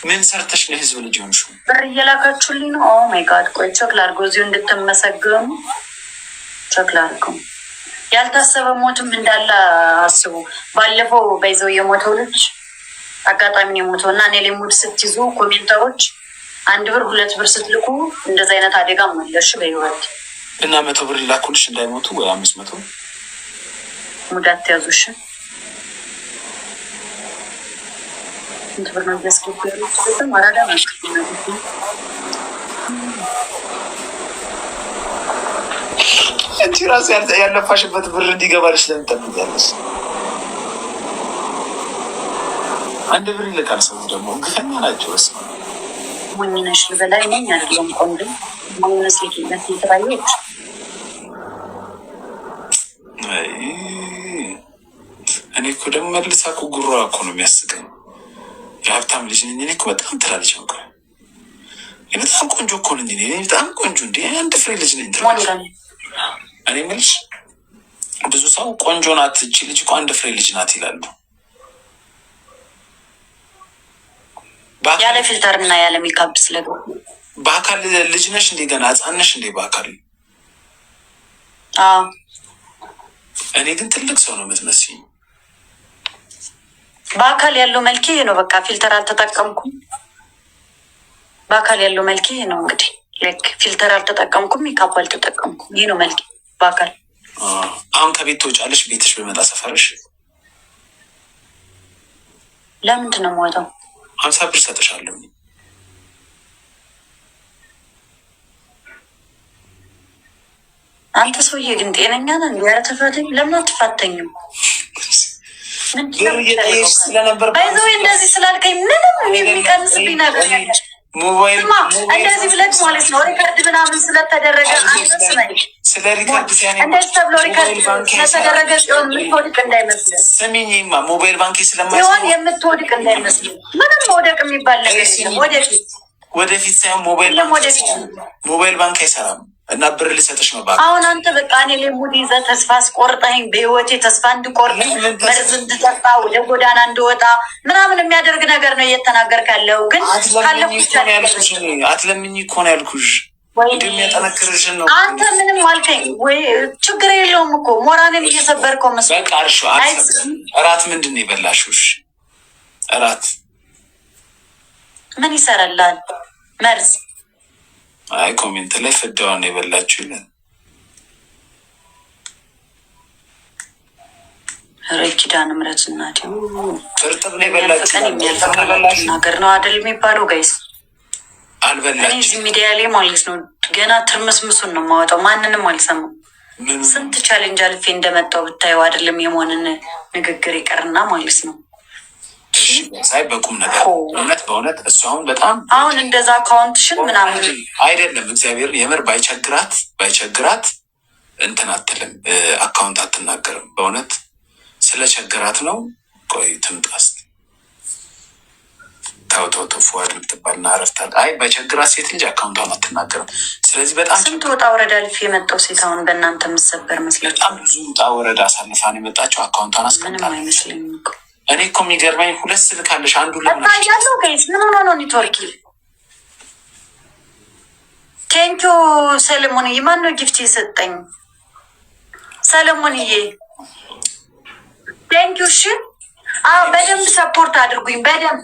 Speaker 2: ምን ሰርተሽ ነው የህዝብ ልጅ ሆንሽው?
Speaker 1: ብር እየላካችሁልኝ ነው። ኦ ማይ ጋድ። ቆይ ቸክ ላድርገው እዚሁ እንድትመሰገኑ ቸክ ላድርገው። ያልታሰበ ሞትም እንዳለ አስቡ። ባለፈው በይዘው የሞተው ልጅ አጋጣሚ ነው የሞተው እና እኔ ላይ ሙድ ስትይዙ ኮሜንተሮች 1 ብር 2 ብር ስትልኩ እንደዚ አይነት አደጋ መለሽ በህይወት
Speaker 2: እና 100 ብር ላኩልሽ እንዳይሞቱ ወይ 500
Speaker 1: ሙድ አትያዙሽ። እንት ብር ነው ያስከፈሉ በጣም አራዳ ነው።
Speaker 2: እንጂ ራስ ያለፋሽበት ብር እንዲገባልሽ ለምን ጠብቂያለሽ? 1 ብር ይልቃል። ሰው ደግሞ ግፈኛ ናቸው። በስ
Speaker 1: ሞኝነሽ በላይ ነኝ አይደለም ቆንጆ ሞኝነሽ ለኪነት ይተባየች።
Speaker 2: እኔ እኮ ደግሞ መልሳ እኮ ጉሯ እኮ ነው የሚያስቀኝ። የሀብታም ልጅ ነኝ እኔ እኮ በጣም ትላለች ነው። በጣም ቆንጆ እኮ ነኝ እኔ በጣም ቆንጆ እንዴ 1 ፍሬ ልጅ ነኝ ትላለች። እኔ የምልሽ ብዙ ሰው ቆንጆ ናት እቺ ልጅ እኮ 1 ፍሬ ልጅ ናት ይላሉ።
Speaker 1: ያለ ፊልተር እና ያለ ሜካፕ ስለገቡ
Speaker 2: በአካል ልጅ ነሽ እንዴ? ገና ህጻን ነሽ እንዴ በአካል?
Speaker 1: አዎ
Speaker 2: እኔ ግን ትልቅ ሰው ነው የምትመስይኝ።
Speaker 1: በአካል ያለው መልኬ ነው። በቃ ፊልተር አልተጠቀምኩም። በአካል ያለው መልኬ ነው። እንግዲህ ልክ ፊልተር አልተጠቀምኩም፣ ሜካፕ አልተጠቀምኩም። ይህ ነው መልኬ በአካል።
Speaker 2: አሁን ከቤት ትወጫለሽ? ቤትሽ በመጣ ሰፈርሽ
Speaker 1: ለምንድን ነው የምወጣው?
Speaker 2: 50 ብር ሰጥሻለሁ።
Speaker 1: አንተ ሰውዬ ግን ጤነኛ ነህ? ኧረ ተፈተኝ። ለምን አትፋተኝም?
Speaker 2: ስለነበር
Speaker 1: ባይዘው እንደዚህ ስላልከኝ ምንም የሚቀንስብኝ ነገር
Speaker 2: ሞባይል
Speaker 1: እንደዚህ ብለህ ማለት ነው ሪከርድ ምናምን ስለተደረገ አንስነኝ
Speaker 2: ስለ ሪከርድ
Speaker 1: እንደዚህ ተብሎ ሪከርድ ስለተደረገ ሲሆን የምትወድቅ እንዳይመስልህ።
Speaker 2: ስሚኝማ ሞባይል ባንክ
Speaker 1: ሲሆን የምትወድቅ እንዳይመስልህ። ምንም መውደቅ የሚባል ነገር
Speaker 2: ወደፊት ሳይሆን ሞባይል ባንክ አይሰራም እና ብር ልሰጥሽ ነው።
Speaker 1: አሁን አንተ በቃ እኔ ላይ ሙድ ይዘህ ተስፋ አስቆርጠኸኝ በህይወቴ ተስፋ እንድቆርጥ መርዝ እንድጠጣ ወደ ጎዳና እንድወጣ ምናምን የሚያደርግ ነገር ነው እየተናገርክ ያለው። ግን
Speaker 2: አትለምኝ እኮ ነው ያልኩሽ። እንደሚያጠነክርሽን ነው።
Speaker 1: አንተ ምንም አልከኝ ወይ ችግር የለውም እኮ ሞራንን እየሰበርከው መስሎኝ።
Speaker 2: በቃ እርሾ እራት ምንድን ነው የበላሽውሽ? እራት
Speaker 1: ምን ይሰራላል? መርዝ።
Speaker 2: አይ ኮሜንት ላይ ፍዳዋን የበላችሁ ይላል።
Speaker 1: ኪዳነ ምሕረት እናቴ
Speaker 2: እርጥብ ነው የበላችሁ
Speaker 1: ነገር ነው አይደል የሚባለው? ጋይስ
Speaker 2: አልበላችሁ።
Speaker 1: እኔ እዚህ ሚዲያ ላይ ማለት ነው ገና ትርምስምሱን ነው የማወጣው። ማንንም አልሰማም። ስንት ቻሌንጅ አልፌ እንደመጣው ብታየው አይደለም የመሆንን ንግግር ይቀርና ማለት ነው።
Speaker 2: ሳይ በቁም ነገር በእውነት እሱ አሁን በጣም
Speaker 1: አሁን እንደዛ አካውንትሽን ምናምን
Speaker 2: አይደለም እግዚአብሔር የምር ባይቸግራት እንትን አትልም፣ አካውንት አትናገርም። በእውነት ስለቸገራት ነው። ቆይ ትምጣስ ተው ፉአድ የምትባልና አረፍታል። አይ ባይቸግራት ሴት ልጅ አካውንቷን አትናገርም። ስለዚህ በጣም
Speaker 1: ስንት ወጣ ወረዳ ልፍ የመጣው ሴት አሁን በእናንተ የምትሰበር መስለኝ
Speaker 2: በጣም ብዙ ወጣ ወረዳ አሳልፋን የመጣችው አካውንቷን አስቀምጣለች።
Speaker 1: ምንም አይመስለኝም እኮ
Speaker 2: እኔ እኮ የሚገርመኝ 2 ስልክ አለሽ፣ አንዱ
Speaker 1: ያለው ጋይስ ምን ሆኖ ነው ኔትወርክ? ቴንኪዩ ሰለሞንዬ። ማን ነው ጊፍት የሰጠኝ? ሰለሞንዬ ቴንኪዩ። እሺ በደንብ ሰፖርት አድርጉኝ። በደንብ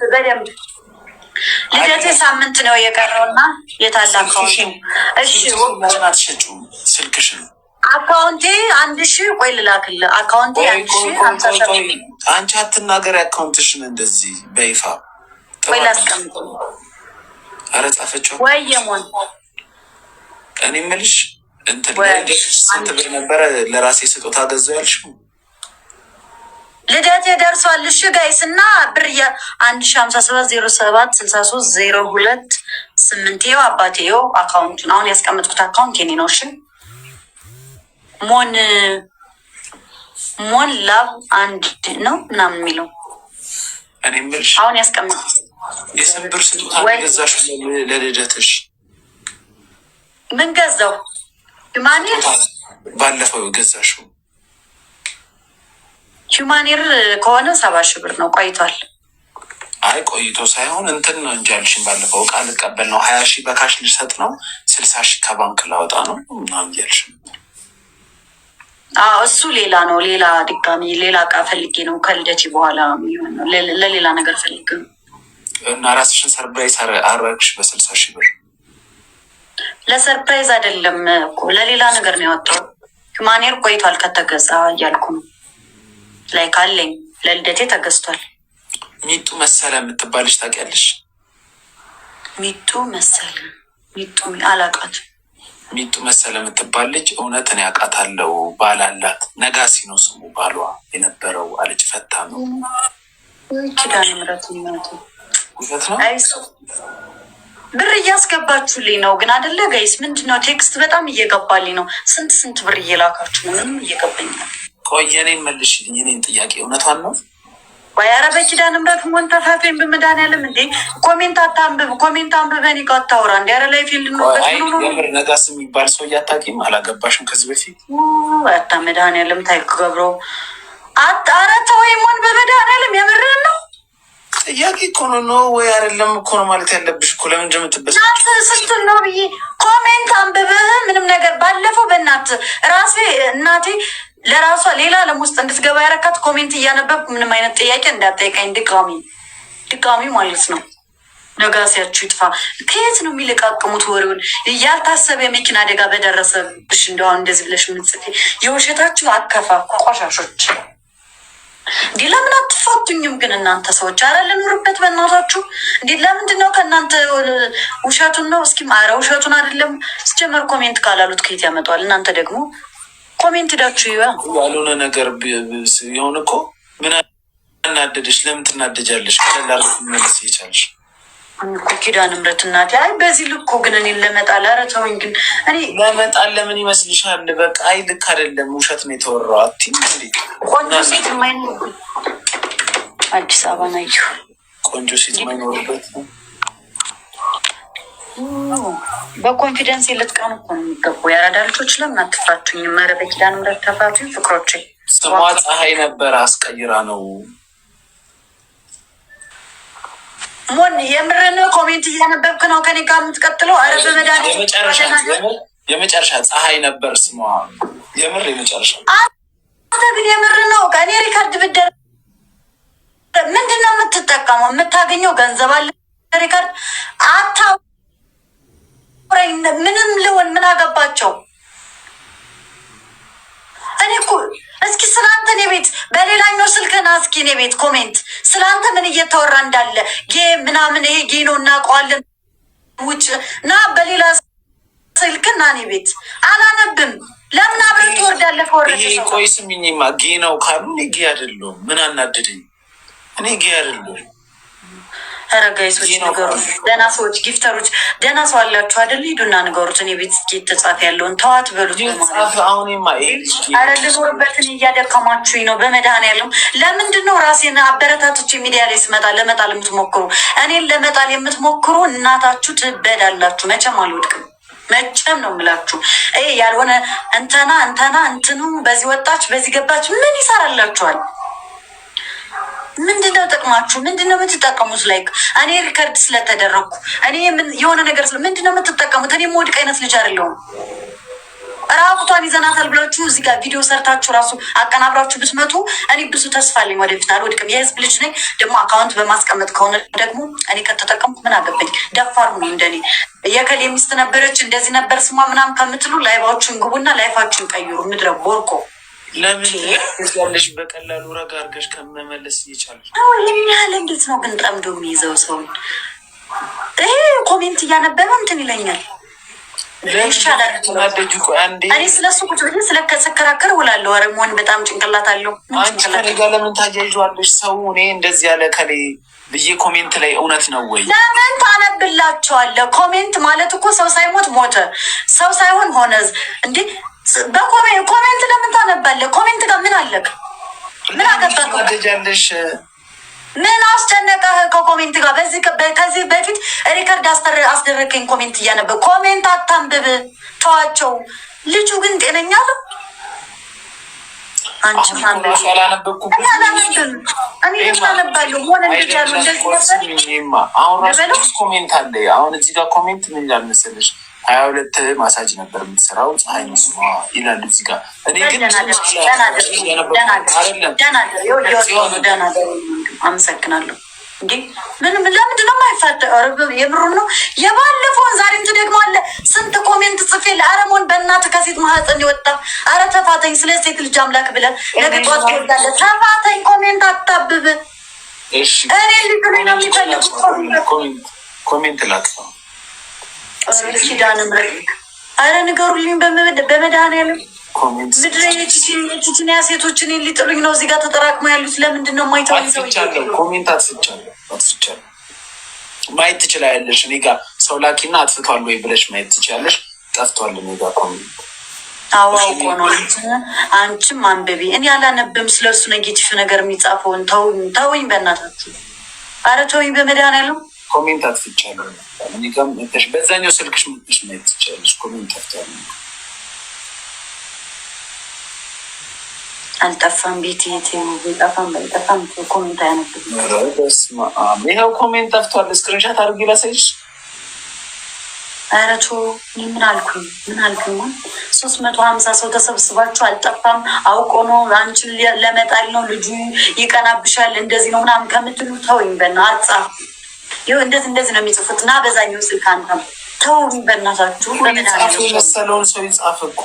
Speaker 1: ልደቴ ሳምንት ነው የቀረውና የታላቅ እሺ
Speaker 2: ስልክሽን
Speaker 1: አካውንቴ 1000 ቆይ ልላክልህ። አካውንቴ 1000
Speaker 2: አንቺ አትናገሪ አካውንትሽን እንደዚህ በይፋ
Speaker 1: ቆይ ላስቀምጥ።
Speaker 2: ኧረ ጻፈችው
Speaker 1: ወይ የሞን
Speaker 2: እኔ የምልሽ እንትን ስንት ብር ነበረ ለራሴ ስጦታ ገዛው ያልሽው?
Speaker 1: ልደቴ ደርሷል። እሺ ጋይስ እና ብር 1057076302 ይኸው አባቴ ይኸው አካውንቱን አሁን ያስቀመጥኩት አካውንት የኔ ነው። እሺ ሞን ላቭ አንድ ነው ምናምን የሚለው
Speaker 2: እኔ የምልሽ
Speaker 1: አሁን ያስቀመጥኩት
Speaker 2: የስንት ብር ስጦታ ገዛሽ ለልደትሽ?
Speaker 1: ምን ገዛው? ሂውማኒር
Speaker 2: ባለፈው ገዛሽው?
Speaker 1: ሂውማኒር ከሆነ 70,000 ብር ነው። ቆይቷል።
Speaker 2: አይ ቆይቶ ሳይሆን እንትን ነው እንጂ ያልሽኝ ባለፈው እቃ ልቀበል ነው 20,000 በካሽ ልሰጥ ነው 60,000 ከባንክ ላወጣ ነው ምናምን ያልሽኝ።
Speaker 1: እሱ ሌላ ነው። ሌላ ድጋሚ ሌላ እቃ ፈልጌ ነው ከልደቴ በኋላ የሚሆን ነው። ለሌላ ነገር ፈልጌ ነው።
Speaker 2: እና ራስሽን ሰርፕራይዝ አረግሽ በ60,000 ብር?
Speaker 1: ለሰርፕራይዝ አይደለም እኮ ለሌላ ነገር ነው ያወጣው። ሂውማኒር ቆይቷል ከተገዛ እያልኩ ነው። ላይ ካለኝ ለልደቴ ተገዝቷል።
Speaker 2: ሚጡ መሰለ የምትባልሽ ታውቂያለሽ?
Speaker 1: ሚጡ አላውቃትም።
Speaker 2: ሚጡ መሰለ የምትባል ልጅ እውነትን ያውቃታለሁ። ባል አላት። ነጋሲ ነው ስሙ ባሏ የነበረው አለች። ፈታ ነው
Speaker 1: ኪዳነ ምሕረት ነው።
Speaker 2: ውሸት ነው።
Speaker 1: ብር እያስገባችሁልኝ ነው ግን አይደለ ጋይስ? ምንድነው ቴክስት በጣም እየገባልኝ ነው። ስንት ብር እየላካችሁ ነው? ምንም እየገባኝ ነው።
Speaker 2: ቆይ የኔን መልሽልኝ። የኔን ጥያቄ እውነቷን ነው
Speaker 1: ወይ? ኧረ በኪዳነ ምሕረት ሞን ተፋፌን በመድኃኒዓለም እንዴ! ኮሜንት አታንብብ። ኮሜንት አንብበን ይቃታውራ እንዲ ያረ ላይ ፊልድ ነው።
Speaker 2: የምር ነጋስ የሚባል ሰው እያታቂም አላገባሽም ከዚህ በፊት?
Speaker 1: አታ መድኃኒዓለም ታይክ ገብሮ ኧረ ተወኝ ሞን በመድኃኒዓለም የምርን ነው።
Speaker 2: ጥያቄ እኮ ነው ወይ አይደለም እኮ ነው ማለት ያለብሽ እኮ። ለምን እንደምትበስ
Speaker 1: ስንቱን ነው ብዬ ኮሜንት አንብበህ ምንም ነገር ባለፈው በእናት ራሴ እናቴ ለራሷ ሌላ ዓለም ውስጥ እንድትገባ ያረካት ኮሜንት እያነበብኩ ምንም አይነት ጥያቄ እንዳጠይቀኝ ድጋሚ ማለት ነው። ነጋሲያችሁ ይጥፋ። ከየት ነው የሚለቃቅሙት ወሬውን? ያልታሰበ የመኪና አደጋ በደረሰብሽ እንደሁን እንደዚህ ብለሽ ምጽፊ የውሸታችሁ አከፋ ቆሻሾች። እንዲህ ለምን አትፋቱኝም ግን እናንተ ሰዎች? አረ ልኑርበት በእናታችሁ። እንዲህ ለምንድን ነው ከእናንተ ውሸቱን ነው? እስኪ አረ ውሸቱን አይደለም ስጀመር ኮሜንት ካላሉት ከየት ያመጣዋል? እናንተ ደግሞ ኮሜንት ዳችሁ
Speaker 2: ያልሆነ ነገር የሆነ እኮ ምን እናደደሽ? ለምን ትናደጃለሽ? ቀላል መለስ ይቻልሽ
Speaker 1: እኮ ኪዳነ ምሕረት እናቴ። አይ በዚህ ልኮ ግን እኔን ለመጣል ኧረ ተወኝ ግን እኔ
Speaker 2: ለመጣል ለምን ይመስልሻል? በቃ አይ ልክ አይደለም፣ ውሸት ነው የተወራው። አትይም እንዴ?
Speaker 1: ቆንጆ ሴት የማይኖር አዲስ አበባ ናየሁ።
Speaker 2: ቆንጆ ሴት የማይኖርበት ነው።
Speaker 1: በኮንፊደንስ የልትቃኑ እኮ ነው የሚገቡ። የአራዳ ልጆች ለምን አትፋቱኝም? ኧረ በኪዳነ ምሕረት ተፋቱኝ ፍቅሮቼ።
Speaker 2: ስሟ ፀሐይ ነበረ አስቀይራ ነው።
Speaker 1: ሞን የምርን ኮሜንት እያነበብክ ነው ከኔ ጋር የምትቀጥለው? አረ በመድኃኒዓለም
Speaker 2: የመጨረሻ ፀሐይ ነበር ስሟ። የምር የመጨረሻ
Speaker 1: አንተ ግን የምር ነው። ከእኔ ሪካርድ ብደር ምንድን ነው የምትጠቀመው? የምታገኘው ገንዘብ አለ። ሪካርድ ምንም ልሆን ምን አገባቸው? እኔ እኮ እስኪ ስለአንተ እኔ ቤት በሌላኛው ስልክና እስኪ እኔ ቤት ኮሜንት ስለአንተ ምን እየተወራ እንዳለ ምናምን ይሄ ጌ ነው እናውቀዋለን። ውጭ ና በሌላ ስልክና እኔ ቤት አላነብም። ለምን አብረን ትወርዳለህ? ከወረደ ሰው
Speaker 2: ቆይ ስሚኝማ፣ ጌ ነው ካሉ ጌ አይደለሁም። ምን አናደደኝ? እኔ ጌ አይደለሁ።
Speaker 1: ኧረ ጋይሶች ንገሩት። ደህና ሰዎች ጊፍተሮች ደህና ሰው አላችሁ አይደል? ሂዱና ንገሩት። እኔ ቤት እስኪ የተጻፈ ያለውን ተዋት በሉት። ኧረ ልኖርበትን እያደከማችሁኝ ነው። በመድኃኒዓለም ለምንድን ነው ራሴን አበረታቶች ሚዲያ ላይ ስመጣ ለመጣል የምትሞክሩ? እኔን ለመጣል የምትሞክሩ እናታችሁ ትበዳላችሁ። መቼም አልወድቅም። መቼም ነው የምላችሁ። ይሄ ያልሆነ እንተና እንትኑ በዚህ ወጣች በዚህ ገባች ምን ይሰራላችኋል? ምንድነው ጥቅማችሁ? ምንድነው የምትጠቀሙት? ላይክ እኔ ሪከርድ ስለተደረግኩ እኔ የሆነ ነገር ምንድነው የምትጠቀሙት? እኔ የምወድቅ አይነት ልጅ አይደለሁም። ራቁቷን ይዘናታል ብላችሁ እዚህ ጋር ቪዲዮ ሰርታችሁ ራሱ አቀናብራችሁ ብትመጡ እኔ ብዙ ተስፋ አለኝ። ወደፊት አልወድቅም። የህዝብ ልጅ ነኝ። ደግሞ አካውንት በማስቀመጥ ከሆነ ደግሞ እኔ ከተጠቀምኩ ምን አገባኝ? ደፋሩ ነው እንደኔ። የከሌ ሚስት ነበረች እንደዚህ ነበር ስሟ ምናምን ከምትሉ ላይቫችሁን ግቡና ላይፋችሁን ቀይሩ። ምድረ ቦርቆ
Speaker 2: ለምን ያለሽ በቀላሉ ረጋ አድርገሽ ከመመለስ እየቻለሽ
Speaker 1: ይህን ያህል እንዴት ነው ግን ጠምዶ የሚይዘው ሰውን? ይሄ ኮሜንት እያነበበ እንትን ይለኛል ይሻላል። እኔ ስለሱ ቁጭ ብዬ ስለከራከር ውላለሁ። ኧረ መሆን በጣም ጭንቅላት አለው።
Speaker 2: አንቺ ከኔ ጋር ለምን ታያይዋለሽ? ሰው እኔ እንደዚህ ያለ ከሌ ብዬ ኮሜንት ላይ እውነት ነው ወይ?
Speaker 1: ለምን ታነብላቸዋለህ? ኮሜንት ማለት እኮ ሰው ሳይሞት ሞተ፣ ሰው ሳይሆን ሆነ እንዴ። በኮሜንት ለምን ታነባለህ? ኮሜንት ጋር ምን አለክ? ምን አገባለሽ? ምን አስጨነቀህ ከኮሜንት ጋር? ከዚህ በፊት ሪከርድ አስደረገኝ ኮሜንት እያነበብ። ኮሜንት አታንብብ፣ ተዋቸው። ልጁ ግን ጤነኛ ነው። አንቺ
Speaker 2: ኮሜንት አለ። አሁን እዚህ ጋር ኮሜንት ምን ይላል መሰለሽ? 22 ማሳጅ ነበር የምትሰራው ፀሐይ መስማ ይላል እዚህ ጋር። እኔ ግን
Speaker 1: አመሰግናለሁ። እንዴ ምንም ለምንድን ነው የማይፋጠ? የምሩ ነው። የባለፈውን ዛሬም ትደግማለህ። ስንት ኮሜንት ጽፌ ለአረሞን በእናትህ ከሴት ማህፀን የወጣ አረ ተፋተኝ፣ ስለ ሴት ልጅ አምላክ ብለህ ነገ ጠዋት ትወዳለህ። ተፋተኝ፣ ኮሜንት አታብብ። እኔ ልጅ ነው የሚፈልጉት
Speaker 2: ኮሜንት ላጥፋ።
Speaker 1: ኪዳነ ምሕረት አረ ንገሩልኝ በመድኃኒዓለም። ምድረ የቺቺኒያ ሴቶችን ሊጥሉኝ ነው እዚህ ጋር ተጠራቅመው ያሉት። ለምንድን ነው የማይተው?
Speaker 2: ኮሜንት አጥፍቻለሁ። ማየት ትችላለሽ። እኔ ጋር ሰው ላኪና አጥፍቷል ወይ ብለሽ ማየት ትችላለሽ። ጠፍቷል እኔ ጋር ኮሜንት።
Speaker 1: አውቆ ነው። አንቺም አንብቢ። እኔ አላነብም ስለሱ ኔጌቲቭ ነገር የሚጻፈውን። ተውኝ በእናታችሁ። አረ ተውኝ በመድኃኒዓለም።
Speaker 2: ኮሜንት አጥፍቻለሁ። እኔ ጋር መጥተሽ በዛኛው ስልክሽ መጥተሽ ማየት ትችላለሽ። ኮሜንት ጠፍቷል።
Speaker 1: አልጠፋም። ቤት ጠፋም ባይጠፋም ኮሜንት አያነብም።
Speaker 2: ይኸው ኮሜንት ጠፍቷል። ስክሪንሻት አድርጌ ላሳይሽ።
Speaker 1: ኧረ ተው። ምን አልኩኝ? 350 ሰው ተሰብስባችሁ አልጠፋም አውቆ ነው አንቺን ለመጣል ነው ልጁ ይቀናብሻል እንደዚህ ነው ምናምን ከምትሉ ተውኝ በእናትህ። አጻፍ ይኸው እንደዚህ ነው የሚጽፉት። እና በዛኛው ስልክ አንተም ተውኝ በእናታችሁ።
Speaker 2: በመድኃኒዓለም የመሰለውን ሰው ይጻፍ እኮ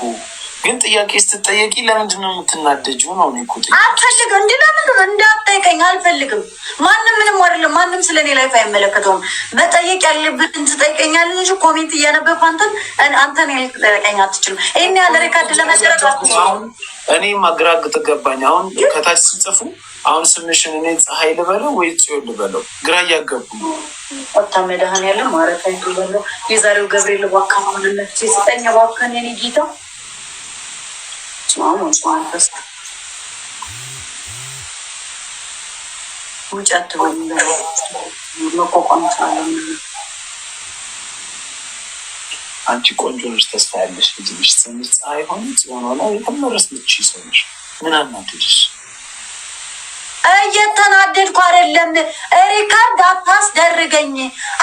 Speaker 2: ግን ጥያቄ ስትጠየቂ ለምንድን ነው የምትናደጂው? ነው እኔ እኮ
Speaker 1: አልፈልግም። እንዲ ለምንድን ነው እንዳትጠይቀኝ አልፈልግም። ማንም ምንም አይደለም። ማንም ስለ እኔ ላይፍ አይመለከተውም። መጠየቅ ያለብን ትጠይቀኛለህ እንጂ ኮሜንት እያነበብክ አንተን ልትጠይቀኝ አትችልም። ይህን ያለ ሪካርድ ለመደረግ
Speaker 2: እኔ ማግራግ ተገባኝ። አሁን ከታች ስጽፉ አሁን ስምሽን እኔ ፀሐይ ልበለው ወይ ጽዮን ልበለው? ግራ እያገቡ
Speaker 1: ወታ መድኃኒዓለም ማረታኝ ልበለው። የዛሬው ገብርኤል ባካ ሆንነት ስጠኛ ባካን የኔ ጌታ ውጫት መቋቋም ቻለ።
Speaker 2: አንቺ ቆንጆ ነሽ፣ ተስፋ ያለሽ ልጅ ነሽ። ስምሽ ፀሐይ ሆነ ጽዮን ሆነ የተመረስ ምች ሰው ነሽ። ምን አናደድሽ?
Speaker 1: እየተናደድኩ አይደለም። ሪካርድ አታስደርገኝ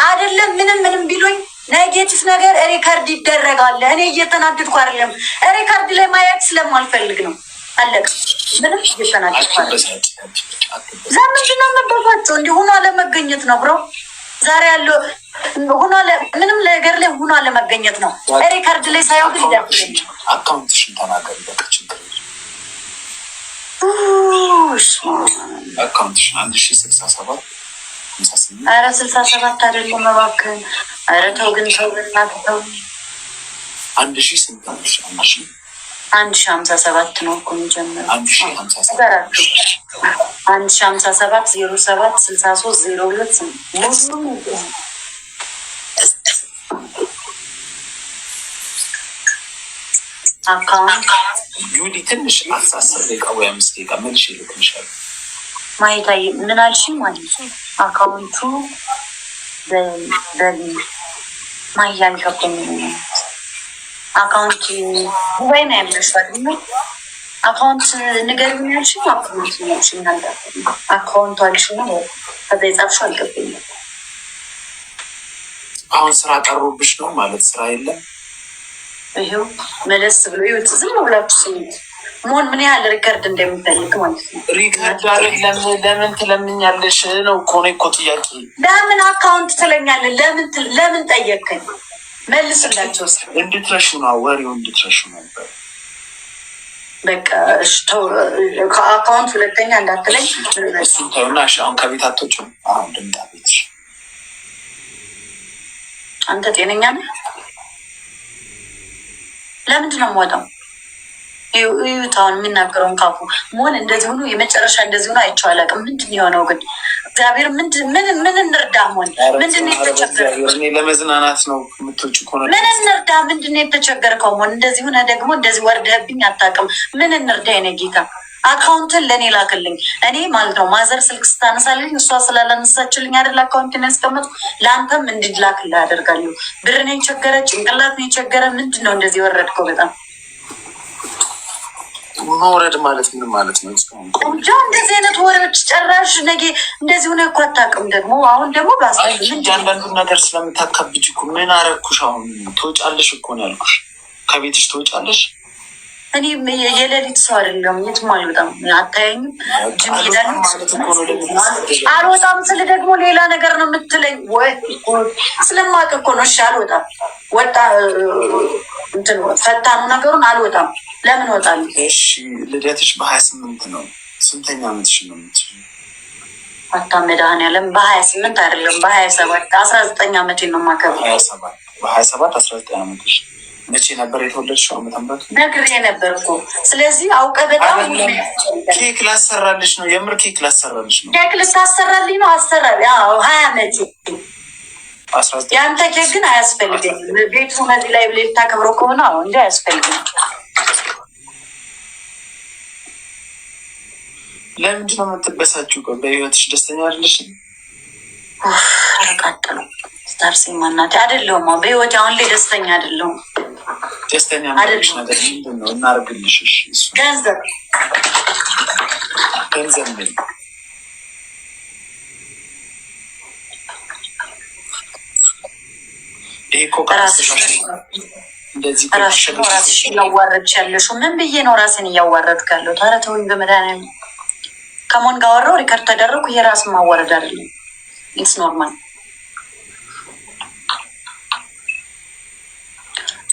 Speaker 1: አይደለም። ምንም ቢሉኝ ኔጌቲቭ ነገር ሪካርድ ይደረጋል። እኔ እየተናደድኩ አይደለም። ሪካርድ ላይ ማየት ስለማልፈልግ ነው። አለቅ ምንም እየተናደድኩ አይደለም። ለምንድን ነው የምበፋቸው? እንዲህ ሆኖ አለመገኘት ነው ብሮ። ዛሬ ያለው ምንም ነገር ላይ ሆኖ አለመገኘት ነው። ሪካርድ ላይ ሳየው ግን ይደርሰኛል።
Speaker 2: አካውንትሽን ተናገሪ በቃ ችግር አካውንትሽን 1067
Speaker 1: ኧረ 67 አይደለም እባክህን። ኧረ ተው ግን ተው በእናትህ ተው።
Speaker 2: 1000 ስንት አለሽ?
Speaker 1: 1057 ነው እኮ የሚጀምረው።
Speaker 2: 1057
Speaker 1: 1057 07 63 02 ሙሉም አካውንት
Speaker 2: ዩሊ ትንሽ 10 ደቂቃ ወይ 5 ደቂቃ መልሽ ይልክልሻል።
Speaker 1: ማይታይ ምን አልሽኝ? ማለት አካውንቱ ማያን ከቆም አካውንት ወይ ነው ያለሽ አይደል? አካውንት ንገሪኝ ያልሽኝ አካውንት ነው ያልሽኝ ነገር አካውንቱ አልሽ ነው ከዛ የጻፍሽው አልገባኝም።
Speaker 2: አሁን ስራ ቀርቦብሽ ነው ማለት ስራ የለም።
Speaker 1: ይሄው መለስ ብሎ ይወጥ ዝም ብላችሁ ስሙት። ምን ያህል ሪከርድ እንደሚፈልግ ማለት ነው።
Speaker 2: ሪከርድ አይደለም። ለምን ትለምኛለሽ ነው እኮ ጥያቄ።
Speaker 1: ለምን አካውንት ትለኛለህ? ለምን ጠየቅከኝ? መልስላቸው።
Speaker 2: እንድትረሹ ነው ወሬው እንድትረሹ ነበር።
Speaker 1: በቃ አካውንት ሁለተኛ እንዳትለኝ።
Speaker 2: እሱን ተውና አሁን ከቤት አትወጪም። አሁን ልምጣ ቤትሽ።
Speaker 1: አንተ ጤነኛ ነህ? ለምንድን ነው የምወጣው? ይሁታውን የሚናገረውን ካፉ መሆን እንደዚህ ሆኖ የመጨረሻ እንደዚህ ሆኖ አይቼው አላውቅም። ምንድን የሆነው ግን እግዚአብሔር ምን እንርዳ? ሆን ምንድን የተቸገርከው?
Speaker 2: ለመዝናናት ነው የምትወጪው ከሆነ
Speaker 1: ምን እንርዳ? ምንድን የተቸገርከው? ሆን እንደዚህ ሆነ ደግሞ እንደዚህ ወርደህብኝ አታውቅም። ምን እንርዳ? የኔ ጌታ አካውንትን ለእኔ ላክልኝ። እኔ ማለት ነው ማዘር ስልክ ስታነሳልኝ እሷ ስላላነሳችልኝ አይደል አካውንትን ያስቀመጡ። ለአንተም እንዲላክልህ አደርጋለሁ። ብር ነው የቸገረ፣ ጭንቅላት ነው የቸገረ። ምንድን ነው እንደዚህ ወረድከው? በጣም
Speaker 2: መውረድ ማለት ምን ማለት ነው?
Speaker 1: እንጃ እንደዚህ አይነት ወሬዎች ጨራሽ ነገ እንደዚህ ሆነ እኮ አታውቅም። ደግሞ አሁን ደግሞ
Speaker 2: አንዳንዱ ነገር ስለምታካብጅ እኮ ምን አረግኩሽ? አሁን ትወጫለሽ እኮ ነው ያልኩሽ። ከቤትሽ ትወጫለሽ። እኔ
Speaker 1: የሌሊት ሰው አይደለም። የትም አልወጣም። አታየኝም? አልወጣም ስል ደግሞ ሌላ ነገር ነው የምትለኝ ወይ? ስለማውቅ እኮ ነው። እሺ አልወጣም። ወጣ እንትን ፈታኑ ነገሩን አልወጣም። ለምን ወጣለሁ?
Speaker 2: እሺ ልደትሽ በ28 ነው። ስንተኛ ዓመትሽ ነው የምትይው?
Speaker 1: አታ መድኃኒዓለም በ28 አይደለም በ27 19 ዓመቴ ነው የማከብረው።
Speaker 2: በ27 19 ዓመትሽ መቼ ነበር የተወለድሽው? ዓመተ ምህረት
Speaker 1: ነግሬ ነበር እኮ። ስለዚህ አውቀህ በጣም
Speaker 2: ኬክ ላሰራልሽ ነው። የምር ኬክ ላሰራልሽ ነው።
Speaker 1: ኬክ ልታሰራልኝ ነው? አሰራል። 20 ዓመቴ የአንተ ኬክ ግን አያስፈልገኝም። ቤቱ እነዚህ ላይ ብለህ ልታከብረው ከሆነ እንጂ አያስፈልግም።
Speaker 2: ለምንድን ነው የምትበሳችሁ? በህይወትሽ ደስተኛ አይደለሽም?
Speaker 1: አረቃጠሉ ስታርሴ ማናት አይደለሁም። በህይወት አሁን ላይ ደስተኛ አይደለሁም።
Speaker 2: ደስተኛ ማለሽ ነገር ምንድን ነው? እናርግልሽ።
Speaker 1: ገንዘብ
Speaker 2: ምን ይሄ እኮ እንደዚህ
Speaker 1: ራስሽ እያዋረድሽ ያለሽው ምን ብዬ ነው ራስን እያዋረድክ ያለው? ኧረ ተውኝ በመድኃኒዓለም። ከሞን ጋር ወራው ሪከርድ ተደረጉ። ይሄ ራስን ማዋረድ አይደለም። ኢትስ ኖርማል።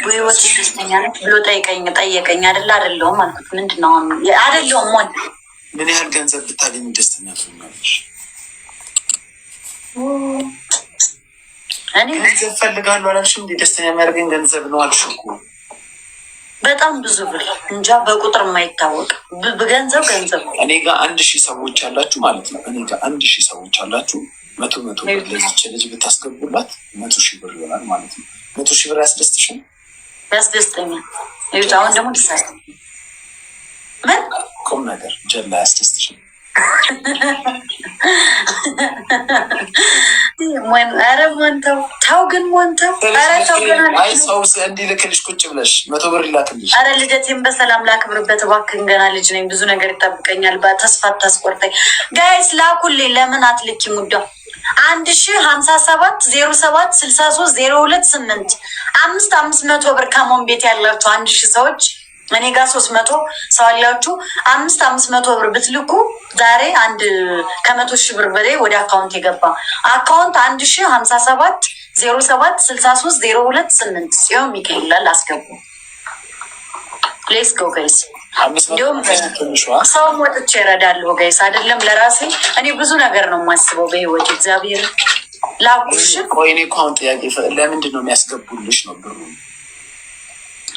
Speaker 1: በህይወትሽ ደስተኛ ነሽ ብሎ ጠየቀኝ አይደለ? አይደለሁም አልኩት። ምንድን ነው አይደለሁም? ሞን
Speaker 2: ምን ያህል ገንዘብ ብታገኝ ደስተኛ ትሆኛለሽ?
Speaker 1: እኔ
Speaker 2: ገንዘብ ፈልጋለሁ አላልሽም? እንደ ደስተኛ የሚያደርገኝ ገንዘብ ነው አልሽ እኮ።
Speaker 1: በጣም ብዙ ብር እንጃ በቁጥር የማይታወቅ ገንዘብ።
Speaker 2: እኔ ጋር 1000 ሰዎች አላችሁ ማለት ነው። እኔ ጋር 1000 ሰዎች አላችሁ። 100 ብር ለዚች ልጅ ብታስገቡላት 100,000 ብር ይሆናል ማለት ነው። 100,000 ብር ያስደስትሻል?
Speaker 1: ያስደስተኛል። ይኸው አሁን ደግሞ ትሳይ ምን
Speaker 2: ቁም ነገር ጀላ ያስደስትሻል?
Speaker 1: ኧረ ሞንተው ተው ግን ሞንተው
Speaker 2: አይ ሰው እንዲልክልሽ ቁጭ ብለሽ 100 ብር ይላክልሽ።
Speaker 1: ኧረ ልደቴን በሰላም ላክብርበት እባክህን። ገና ልጅ ነኝ፣ ብዙ ነገር ይጠብቀኛል። ተስፋ አታስቆርጠኝ። ጋይስ ላኩልኝ። ለምን አትልኪም? ሙዳ 1057 07 63 02 8 500 ብር ከሞን ቤት ያላችሁ 1000 ሰዎች እኔ ጋር 300 ሰው አላችሁ። 500 ብር ብትልኩ ዛሬ ከ100,000 ብር በላይ ወደ አካውንት የገባ አካውንት 1057 07 63 02 8 ሲሆን ሚካኤል አስገቡ። ሌስ ጎ ጋይስ። እንዲሁም ሰው ወጥቼ እረዳለሁ ጋይስ። አይደለም ለራሴ እኔ ብዙ ነገር ነው የማስበው በህይወት። እግዚአብሔር ላኩሽ።
Speaker 2: ቆይ እኔ እኮ አሁን ጥያቄ ለምንድን ነው የሚያስገቡልሽ ነው ብሩ?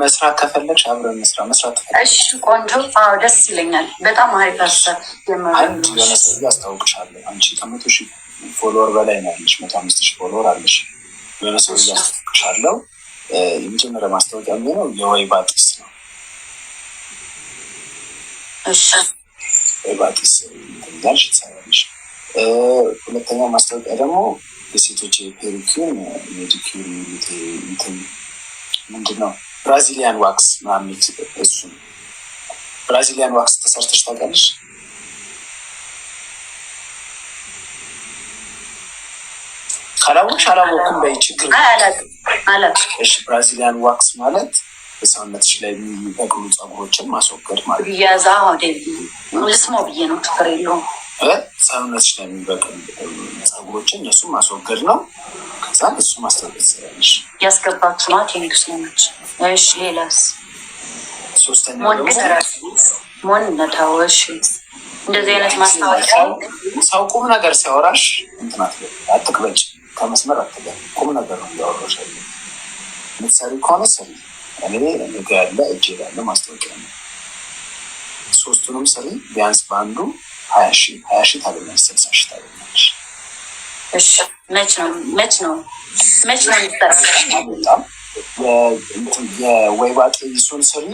Speaker 2: መስራት ከፈለግሽ አብረን መስራት
Speaker 1: እሺ፣ ቆንጆ። አዎ ደስ ይለኛል። በጣም አሪፍ ሀሳብ።
Speaker 2: አንድ ለመሰለኝ አስታውቅሻለሁ። አንቺ ከ100,000 ፎሎወር በላይ ነው ያለሽ፣ 105,000 ፎሎወር አለሽ። ለመሰለኝ አስታውቅሻለሁ። የመጀመሪያ ማስታወቂያ የሚሆነው የወይባ ጢስ ነው።
Speaker 1: እሺ፣
Speaker 2: ወይባ ጢስ ትኛልሽ ትሰራለሽ። ሁለተኛ ማስታወቂያ ደግሞ የሴቶች ፔሪኪዩር ሜዲኪዩር እንትን ምንድን ነው ብራዚሊያን ዋክስ ምናምን፣ እሱ ብራዚሊያን ዋክስ ተሰርተሽ ታውቂያለሽ? ካላወቅሽ አላወቅኩም በይ፣ ችግር
Speaker 1: አላውቅም።
Speaker 2: እሺ፣ ብራዚሊያን ዋክስ ማለት በሰውነትሽ ላይ የሚበቅሉ ፀጉሮችን ማስወገድ ማለት ነው።
Speaker 1: ብያዛ ልስማው ብዬ ነው። ችግር የለውም።
Speaker 2: ሰውነትሽ ላይ የሚበቅሉ ፀጉሮችን እነሱም ማስወገድ ነው። ከዛ እሱ ማስታወቂያ ትሰራለሽ።
Speaker 1: ያስገባችሁ ናት ቴንክስኖች። እሺ፣ ሌላስ?
Speaker 2: ሶስተኛ
Speaker 1: ሞንነታው። እሺ፣ እንደዚህ አይነት ማስታወቂያ
Speaker 2: ሰው ቁም ነገር ሲያወራሽ እንትናት አትቅበጭ፣ ከመስመር አትገ ቁም ነገር ነው እያወራሽ ያለ። ምትሰሪ ከሆነ ስሪ። እኔ ነገ ያለ እጅ ያለ ማስታወቂያ ነው። ሶስቱንም ስሪ። ቢያንስ በአንዱ 20,000 ታገኛለሽ፣ 60,000 ታገኛለሽ።
Speaker 1: እሺ፣ መች ነው
Speaker 2: በጣም የወይባ ጢሱን ስሪ፣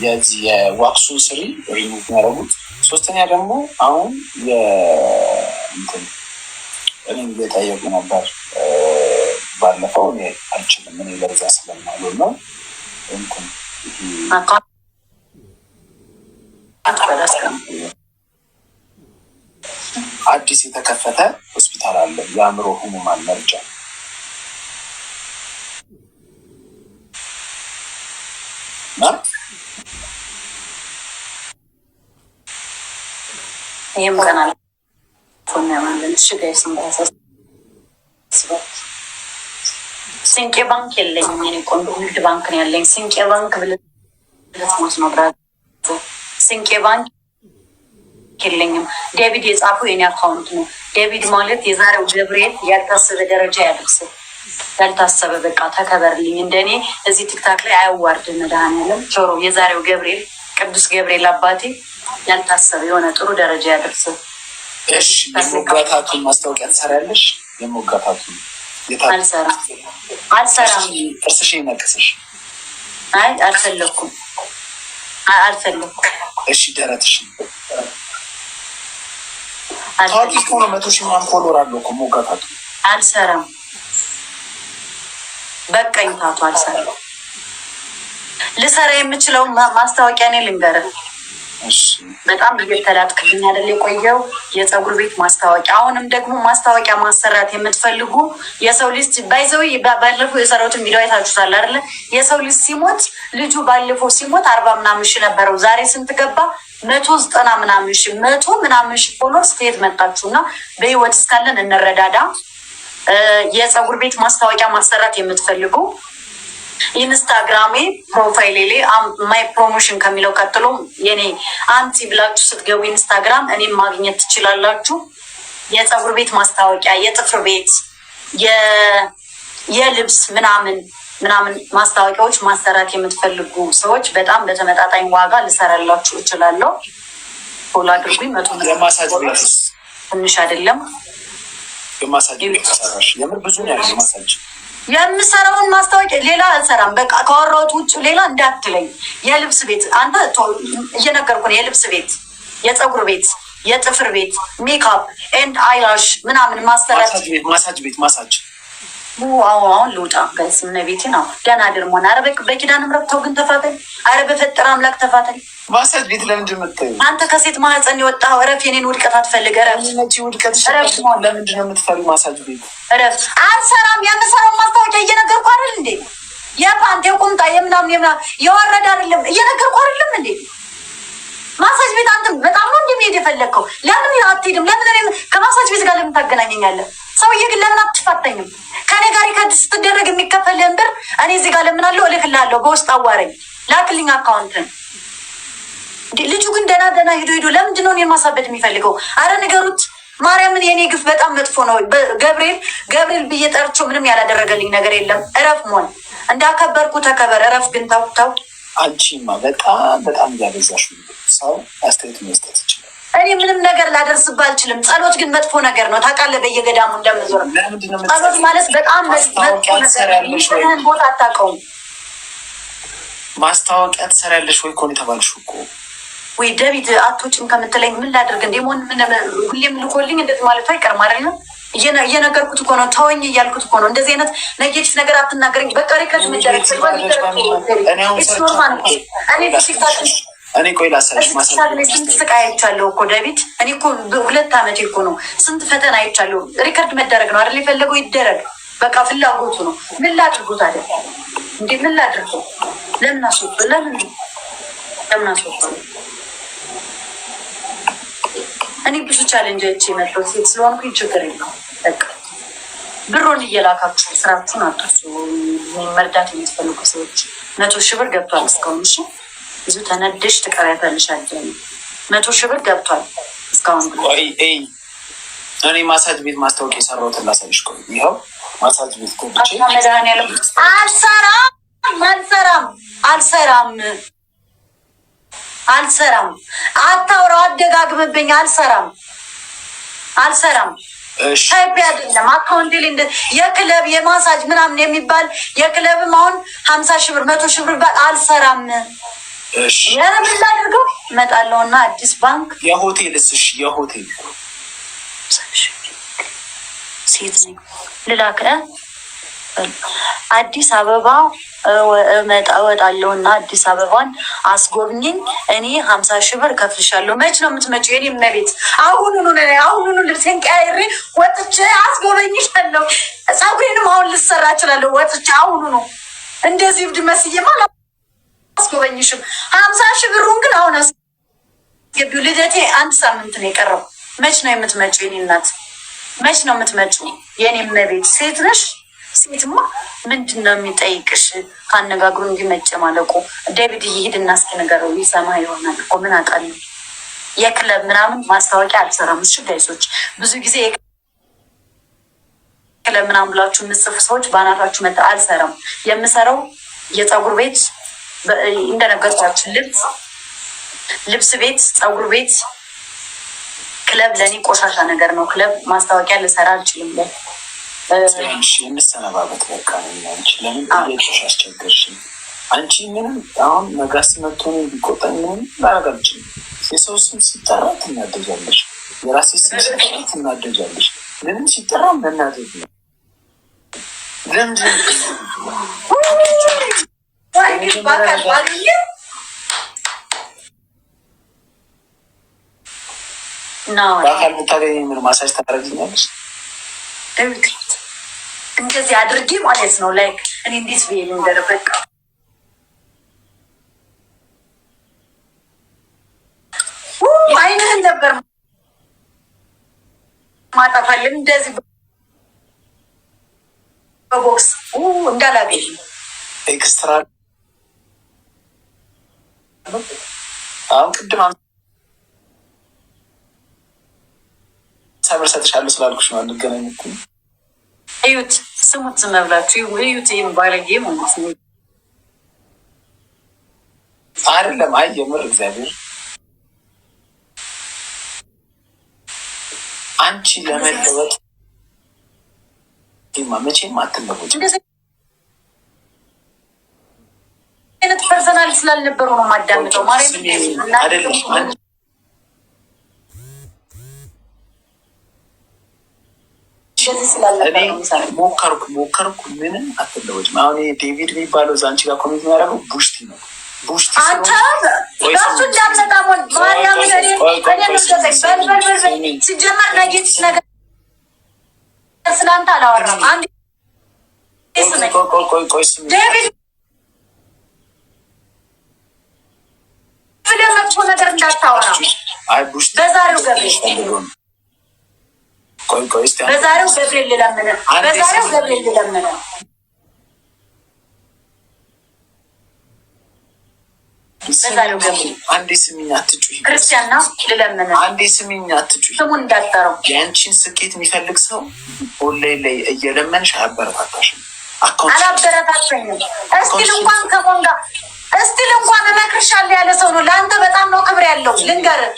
Speaker 2: የዚህ የዋክሱን ስሪ ሪሙቭ ያደረጉት። ሶስተኛ ደግሞ አሁን እኔም እየጠየቁ ነበር ባለፈው። እኔ አልችልም፣ እኔ ለዛ ስለማልሆን ነው። አዲስ የተከፈተ ሆስፒታል አለ፣ የአእምሮ ህሙማን መርጃ።
Speaker 1: ይህም ቀን ሲንቄ ባንክ የለኝም። የኔ ቆንጆ ንግድ ባንክ ነው ያለኝ። ሲንቄ ባንክ ብልትሞት ነው። ሲንቄ ባንክ የለኝም። ዴቪድ የጻፈው የኔ አካውንት ነው። ዴቪድ ማለት የዛሬው ገብርኤል ያልታሰበ ደረጃ ያደርስ። ያልታሰበ በቃ ተከበርልኝ። እንደኔ እዚህ ቲክታክ ላይ አያዋርድ መድኃኒዓለም ጆሮ። የዛሬው ገብርኤል ቅዱስ ገብርኤል አባቴ ያልታሰበ የሆነ ጥሩ ደረጃ ያደርስ።
Speaker 2: እሺ፣ የሞጋታቱን ማስታወቂያ ትሰሪያለሽ? የሞጋታቱን
Speaker 1: አልሰራም።
Speaker 2: ጥርስሽ ይነቅስሽ?
Speaker 1: አይ አልፈለኩም።
Speaker 2: እሺ፣ ደረትሽ ታዋቂ ከሆነ 100,000 ምናምን ፎሎወር አለው እኮ ሞጋታቱ።
Speaker 1: አልሰራም። በቀኝ ታቱ አልሰራም። ልሰራ የምችለው ማስታወቂያ እኔ ልንገርህ። በጣም እየተላጥክልኝ አይደል የቆየው የፀጉር ቤት ማስታወቂያ። አሁንም ደግሞ ማስታወቂያ ማሰራት የምትፈልጉ የሰው ልጅ ባይዘው ባለፈው የሰራሁትን ቪዲዮ አይታችሁታል አይደለ? የሰው ልጅ ሲሞት ልጁ ባለፈው ሲሞት 40 ምናምን ሺህ ነበረው። ዛሬ ስንት ገባ? 190 ምናምን ሺህ 100 ምናምን ሺህ ፎሎወርስ ከየት መጣችሁ? እና በህይወት እስካለን እንረዳዳ። የፀጉር ቤት ማስታወቂያ ማሰራት የምትፈልጉ ኢንስታግራሜ ፕሮፋይሌ ላይ ማይ ፕሮሞሽን ከሚለው ቀጥሎ የኔ አንቲ ብላችሁ ስትገቡ ኢንስታግራም እኔም ማግኘት ትችላላችሁ። የፀጉር ቤት ማስታወቂያ፣ የጥፍር ቤት፣ የልብስ ምናምን ማስታወቂያዎች ማሰራት የምትፈልጉ ሰዎች በጣም በተመጣጣኝ ዋጋ ልሰራላችሁ እችላለሁ። ፎሎ አድርጉኝ። 100
Speaker 2: የማሳጅ ቤት
Speaker 1: ትንሽ አይደለም።
Speaker 2: የማሳጅ ቤት ሰራሽ? የምር ብዙ ነው ያለው ማሳጅ።
Speaker 1: የምሰራውን ማስታወቂያ ሌላ አልሰራም። በቃ ካወራሁት ውጭ ሌላ እንዳትለኝ። የልብስ ቤት አንተ እየነገርኩ ነው። የልብስ ቤት፣ የፀጉር ቤት፣ የጥፍር ቤት፣ ሜካፕ ኤንድ አይላሽ ምናምን ማሰራት።
Speaker 2: ማሳጅ
Speaker 1: አሁን ልውጣ ጋይስ። ምን ቤቴ ነው ገና ድርሞን። አረ በኪዳነ ምሕረት ተው ግን ተፋተኝ። አረ በፈጠረ አምላክ ተፋተኝ።
Speaker 2: ማሳጅ ቤት ለምንድን ነው የምትይው?
Speaker 1: አንተ ከሴት ማህፀን የወጣኸው እረፍ። የኔን ውድቀት አትፈልግ። እረፍ።
Speaker 2: ለምንድን ነው የምትፈሪው? ማሳጅ ቤት
Speaker 1: እረፍ። አልሰራም። የምሰራው ማስታወቂያ እየነገርኩ አይደል እንዴ? የፓንት የቁምጣ የምናምን የወረደ አይደለም እየነገርኩ አይደለም እንዴ? ማሳጅ ቤት አንተ በጣም ነው እንደሚሄድ የፈለግከው። ለምን አትሄድም? ለምን ከማሳጅ ቤት ጋር ለምን ታገናኘኛለህ? ሰውዬ ግን ለምን አትፋተኝም? ከኔ ጋር ከድ ስትደረግ የሚከፈልህን ብር እኔ እዚህ ጋር ለምናለው እልክልሃለሁ። በውስጥ አዋረኝ፣ ላክልኝ አካውንትን። ልጁ ግን ደህና ሂዶ ለምንድን ነው እኔን ማሳበድ የሚፈልገው? አረ ንገሩት። ማርያምን የኔ ግፍ በጣም መጥፎ ነው። ገብርኤል ብዬ ጠርቼው ምንም ያላደረገልኝ ነገር የለም። እረፍ ሞን እንዳከበርኩ ተከበር። እረፍ ግን ተው።
Speaker 2: አንቺማ በጣም እያበዛሽ ሰው አስተያየት መስጠት ይችላል።
Speaker 1: እኔ ምንም ነገር ላደርስብህ አልችልም። ጸሎት ግን መጥፎ ነገር ነው ታውቃለህ። በየገዳሙ እንደምዞር ጸሎት ማለት በጣም መጥፎ ነገር ነው። ይህን ቦታ አታውቀውም።
Speaker 2: ማስታወቂያ ትሰሪያለሽ ወይ ኮን የተባልሽው እኮ
Speaker 1: ወይ ዴቪድ አትወጪም ከምትለኝ ምን ላደርግ እንዴ? ሁሌም ልኮልኝ እንደዚህ ማለቱ አይቀርም አይደል ነው እየነገርኩት እኮ ነው። ተወኝ እያልኩት እኮ ነው። እንደዚህ አይነት ኔጌቲቭ ነገር አትናገረኝ። በቃ ሪከርድ መደረግ
Speaker 2: እኔ ቆይ ላሳይሽ
Speaker 1: ስንት ስቃይ አይቻለሁ እኮ ዴቪድ። እኔ እኮ 2 ዓመቴ እኮ ነው። ስንት ፈተና አይቻለሁ። ሪከርድ መደረግ ነው አይደል? የፈለገው ይደረግ። በቃ ፍላጎቱ ነው። ምን ላድርጉት አይደል እንዴ? ምን ላድርጉ? ለምን አስወጡ? ለምን አስወጡ? እኔ ብዙ ቻሌንጅ አይቼ የመጣሁ ሴት ስለሆንኩኝ ችግር የለውም። በቃ ብሩን እየላካችሁ ስራችሁን አትርሱ። መርዳት የምትፈልጉ ሰዎች 100,000 ብር ገብቷል እስካሁን። እሺ ብዙ ተነደሽ ትቀሪያታለሽ። 100,000 ብር ገብቷል እስካሁን።
Speaker 2: እኔ ማሳጅ ቤት ማስታወቂያ የሰራሁትን ላሳይሽ። ቆይ ይኸው ማሳጅ ቤት ገብቼ
Speaker 1: መድኃኒዓለም አልሰራም። አታውራው፣ አደጋግምብኝ። አልሰራም። ታይፕ አይደለም አካውንቴ ላይ የክለብ የማሳጅ ምናምን የሚባል የክለብም አሁን 50,000 ብር 100,000 ብር ባል አልሰራም። ምን ላድርገው? እመጣለሁና አዲስ ባንክ
Speaker 2: የሆቴል
Speaker 1: ሴት ነኝ ልላክ አዲስ አበባ እወጣለሁና አዲስ አበባን አስጎብኝኝ። እኔ 50,000 ብር ከፍልሻለሁ። መች ነው የምትመጪው? የኔ መቤት አሁኑኑ ልብሴን ቀያይሬ ወጥቼ አስጎበኝሻለሁ። ፀጉሬንም አሁን ልሰራ እችላለሁ ወጥቼ አሁኑኑ። እንደዚህ እብድ መስዬማ አስጎበኝሽም። 50,000 ብሩን ግን አሁን አስገቢው። ልደቴ 1 ሳምንት ነው የቀረው። መች ነው የምትመጪው? የኔ እናት መች ነው የምትመጪው? የኔ መቤት ሴት ነሽ። ሴትማ ምንድን ነው የሚጠይቅሽ? ካነጋግሩ እንዲመጭ ማለቁ። ዴቪድ ይሄድና እስኪ ንገረው ይሰማ ይሆናል እኮ ምን አውቃለሁ። የክለብ ምናምን ማስታወቂያ አልሰራም። እሺ ጋይሶች፣ ብዙ ጊዜ የክለብ ምናምን ብላችሁ የምጽፉ ሰዎች በአናታችሁ መጣ። አልሰራም። የምሰራው የፀጉር ቤት እንደነገርኳችሁ ልብስ ቤት፣ ፀጉር ቤት፣ ክለብ ለእኔ ቆሻሻ ነገር ነው። ክለብ ማስታወቂያ ልሰራ አልችልም።
Speaker 2: እንሰነባበት በቃ። አንቺ ለምን ጥያቄሽ አስቸገርሽኝ? አንቺ ምንም አሁን ነጋሲ መጥቶን ቢቆጣኝ ምንም ላደርግ አልችልም። የሰው ስም ሲጠራ ትናደጃለሽ፣ የራሴ ስም ሲጠራ ትናደጃለሽ። ምንም ሲጠራ መናደድ ነው። ለምንድን በአካል ብታገኝ ምን ማሳጅ ታደርጊኛለሽ?
Speaker 1: እንደዚህ አድርጌ ማለት ነው። ላይክ እኔ እንዴት ብዬ ልንገርህ? በቃ አይንህን ነበር ማጠፋልን እንደዚህ በቦክስ እንዳላገኝ
Speaker 2: ኤክስትራ። አሁን ቅድም ሰብር ሰጥሻለሁ ስላልኩሽ ነው። አንገናኝ እኮ
Speaker 1: እዩት፣ ስሙት፣ ዝም ብላችሁ እዩት። ይህም ባለጌ ማለት ነው
Speaker 2: አይደለም። አይ የምር እግዚአብሔር አንቺ ለመለወጥ መቼም አትለወጭ። አይነት ፐርሰናል ስላልነበሩ ነው ማዳምጠው ማለት አይደለም። እኔ ሞከርኩ ምንም አትለወጭም። አሁን ዴቪድ የሚባለው እዛ አንቺ ጋር ኮሜንት የሚያደርገው ቡሽቲ ነው። ቡሽቲ ሲጀመር ነጌት ነገር ስላንተ አላወራም። አንድ ዴቪድ መጥፎ ነገር እንዳታወራ በዛሬው ገብሬ በዛሬው ገብርኤል ልለምነ አንዴ ስሚኝ አትጩሂ። ክርስቲያና ልለምነ አንዴ ስሚኝ አትጩሂ። ስሙን እንዳጠረው የአንቺን ስኬት የሚፈልግ ሰው ኦንላይን ላይ እየለመንሽ አያበረታታሽም።
Speaker 1: አላበረታቸኝም። እስቲል እንኳን ከቦንጋ እስቲል እንኳን እመክርሻለሁ ያለ ሰው ነው። ለአንተ በጣም ነው ክብር ያለው። ልንገርህ፣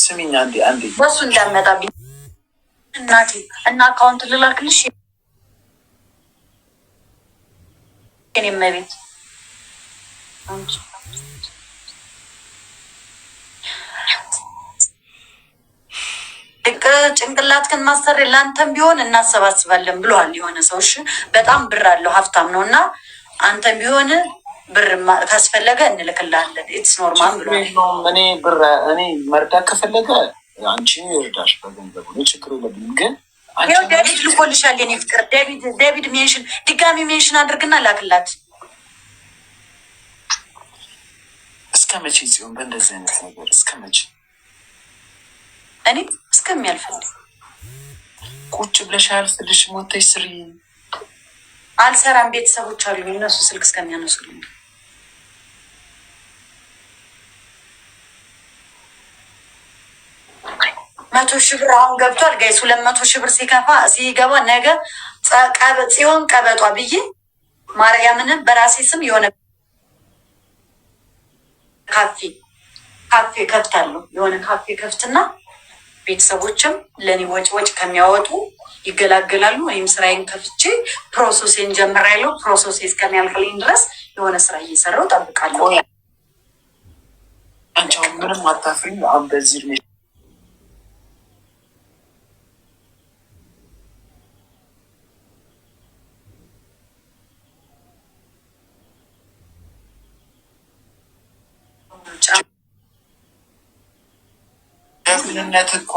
Speaker 2: ስሚኝ አንዴ
Speaker 1: በሱ እንዳመጣብኝ እናቴ እና አካውንት ልላክልሽ የኔ መቤት ጭንቅላት ግን ማሰር ለአንተም ቢሆን እናሰባስባለን ብለዋል የሆነ ሰው። እሺ በጣም ብር አለው ሀብታም ነው እና አንተም ቢሆን ብር ካስፈለገ እንልክላለን። ኢትስ ኖርማል ብለዋል።
Speaker 2: እኔ መርዳት ከፈለገ አንቺ ይርዳሽ በገንዘቡ ችግር የለብኝም። ግን
Speaker 1: ዴቪድ ልኮልሻል የኔ ፍቅር። ዴቪድ ሜንሽን ድጋሚ ሜንሽን አድርግና ላክላት።
Speaker 2: እስከ መቼ ሲሆን በእንደዚህ አይነት ነገር እስከ መቼ?
Speaker 1: እኔ እስከሚያልፈልግ
Speaker 2: ቁጭ ብለሽ አያልፍልሽ ሞተሽ ስሪ።
Speaker 1: አልሰራም። ቤተሰቦች አሉ እነሱ ስልክ እስከሚያነሱልኝ 100,000 ብር አሁን ገብቷል ጋይስ። 200,000 ብር ሲገባ ነገ ጽዮን ቀበጧ ብዬ ማርያምንም በራሴ ስም የሆነ ካፌ ከፍታለሁ። የሆነ ካፌ ከፍትና ቤተሰቦችም ለእኔ ወጭ ከሚያወጡ ይገላገላሉ። ወይም ስራዬን ከፍቼ ፕሮሰሴን ጀምሬያለሁ። ፕሮሰሴ እስከሚያልቅልኝ ድረስ የሆነ ስራ እየሰራሁ እጠብቃለሁ።
Speaker 2: አንቺ አሁን ምንም አታፍሪም? አሁን በዚህ እድሜ ጀግንነት እኮ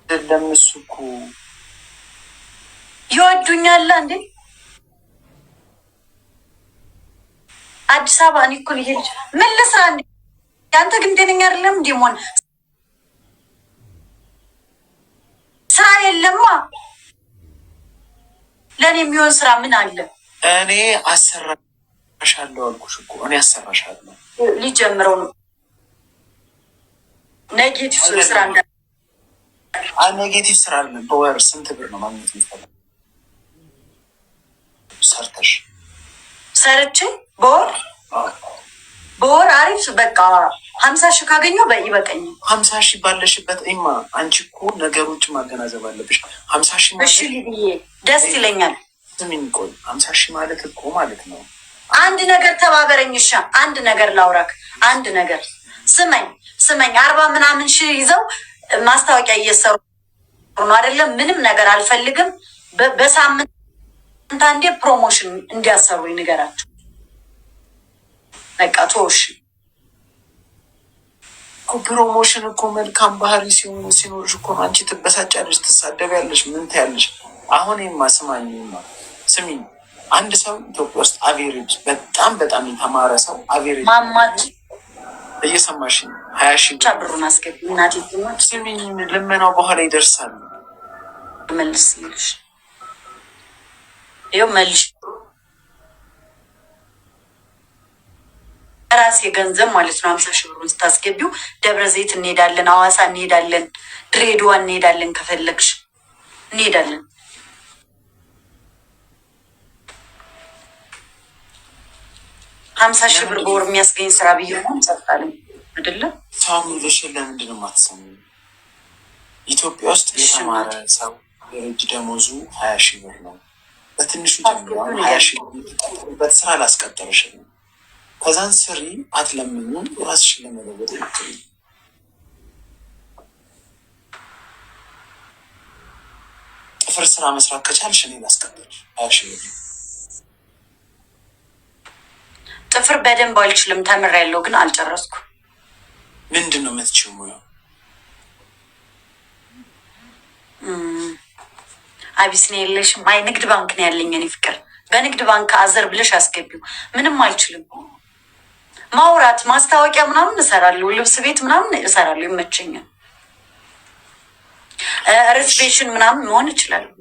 Speaker 2: አይደለም። እሱ እኮ
Speaker 1: ይወዱኛል እንዴ አዲስ አበባ። እኔ እኮ ልሄድ ምን ልስራ እንዴ? ያንተ ግን ጤነኛ አይደለም እንዴ? ሞን ስራ የለማ። ለእኔ የሚሆን ስራ ምን አለ?
Speaker 2: እኔ አሰራሻለሁ አልኩሽ እኮ እኔ አሰራሻለሁ።
Speaker 1: ሊጀምረው ነው ኔጌቲቭ ስራ እንዳ
Speaker 2: ኔጌቲቭ ስራ አለ። በወር ስንት ብር ነው ማግኘት የሚፈልግ?
Speaker 1: ሰርቼ በወር አሪፍ በቃ 50,000 ካገኘው ይበቃኝ።
Speaker 2: 50,000 ባለሽበት ማ አንቺ እኮ ነገሮችን ማገናዘብ አለብሽ። 50,000
Speaker 1: እሺ ልብዬ ደስ ይለኛል።
Speaker 2: ስሚኝ ቆይ 50,000 ማለት እኮ ማለት ነው።
Speaker 1: አንድ ነገር ተባበረኝ። እሺ አንድ ነገር ላውራክ። አንድ ነገር ስመኝ 40 ምናምን ሺህ ይዘው ማስታወቂያ እየሰሩ ነው አይደለም? ምንም ነገር አልፈልግም። በሳምንት አንዴ ፕሮሞሽን እንዲያሰሩ ንገራቸው። በቃ ቶሽ
Speaker 2: ፕሮሞሽን እኮ መልካም ባህሪ ሲኖርሽ እኮ አንቺ ትበሳጫለሽ፣ ትሳደቢያለሽ፣ ምን ትያለሽ? አሁን ስሚኝ አንድ ሰው ኢትዮጵያ ውስጥ አቬሬጅ በጣም የተማረ ሰው አቬሬጅ
Speaker 1: ማማት
Speaker 2: እየሰማሽ 20,000
Speaker 1: ብሩን አስገቢ እናቴ።
Speaker 2: ስሚኝ ልመናው በኋላ ይደርሳል።
Speaker 1: መልስ ይልሽ ይኸው መልሽ ራሴ ገንዘብ ማለት ነው። 50,000 ብሩን ስታስገቢው ደብረ ዘይት እንሄዳለን፣ ሐዋሳ እንሄዳለን፣ ድሬዳዋ እንሄዳለን፣ ከፈለግሽ እንሄዳለን። 50,000 ብር በወር የሚያስገኝ ስራ ብዬ ነው እንጸጥታለን አይደለም?
Speaker 2: ሰው ሚልሽ ለምንድን ነው የማትሰሚው? ኢትዮጵያ ውስጥ የተማረ ሰው የእጅ ደሞዙ 20,000 ብር ነው። በትንሹ ጀምሮ 20,000 ብር የምትጠቀምበት ስራ አላስቀጠረሽም። ከዛን ስሪ አትለምኙም። ራስሽን ለመለወጥ ይሞክሪ። ጥፍር ስራ መስራት ከቻልሽ እኔ ላስቀጥርሽ 20,000 ብር።
Speaker 1: ጥፍር በደንብ አልችልም፣ ተምሬያለሁ ግን አልጨረስኩም።
Speaker 2: ምንድን ነው የምትችይው ሙያ?
Speaker 1: አቢሲኒያ የለሽም? አይ ንግድ ባንክ ነው ያለኝ እኔ ፍቅር። በንግድ ባንክ አዘር ብለሽ አስገቢው። ምንም አልችልም። ማውራት፣ ማስታወቂያ ምናምን እሰራለሁ፣ ልብስ ቤት ምናምን እሰራለሁ፣ ይመቸኛል። ሬስቶሬሽን ምናምን መሆን እችላለሁ።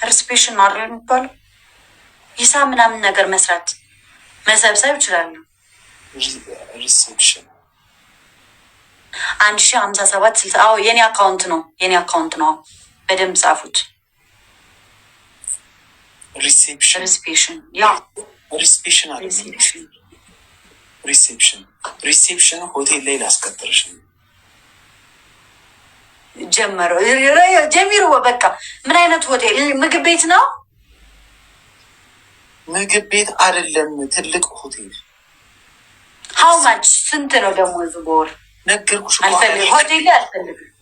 Speaker 1: ሬስቶሬሽን አለ የሚባለው ሂሳብ ምናምን ነገር መስራት መሰብሰብ እችላለሁ።
Speaker 2: ሪሴፕሽን
Speaker 1: 1057 አዎ የኔ አካውንት ነው በደንብ ጻፉት። ሪሴፕሽን
Speaker 2: ሆቴል ላይ ላስቀጥርሽ
Speaker 1: ጀሚሩ በቃ ምን አይነት ሆቴል? ምግብ ቤት ነው?
Speaker 2: ምግብ ቤት አይደለም፣ ትልቅ ሆቴል።
Speaker 1: ሀው ማች ስንት ነው ደሞዙ በወር?
Speaker 2: ነገርኩሽ።
Speaker 1: አልፈልግም፣ ሆቴል ላይ አልፈልግም።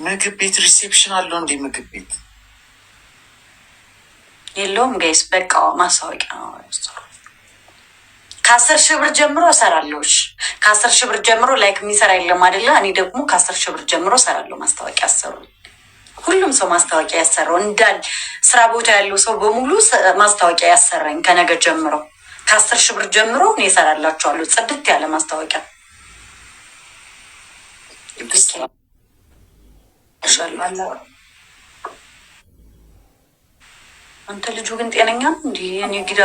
Speaker 2: ምግብ ቤት ሪሴፕሽን አለው እንዴ? ምግብ ቤት
Speaker 1: የለውም ጋይስ። በቃ ማስታወቂያ ነው። ከ10,000 ብር ጀምሮ እሰራለሁ። ከ10,000 ብር ጀምሮ ላይክ የሚሰራ የለም አይደለ? እኔ ደግሞ ከ10,000 ብር ጀምሮ እሰራለሁ። ማስታወቂያ ያሰሩ ሁሉም ሰው ማስታወቂያ ያሰራው እንዳል ስራ ቦታ ያለው ሰው በሙሉ ማስታወቂያ ያሰራኝ ከነገ ጀምሮ ከ10,000 ብር ጀምሮ እኔ እሰራላችኋለሁ። ጽድት ያለ ማስታወቂያ አንተ ልጁ ግን ጤነኛ ነው እንዲ? እኔ ጊዳ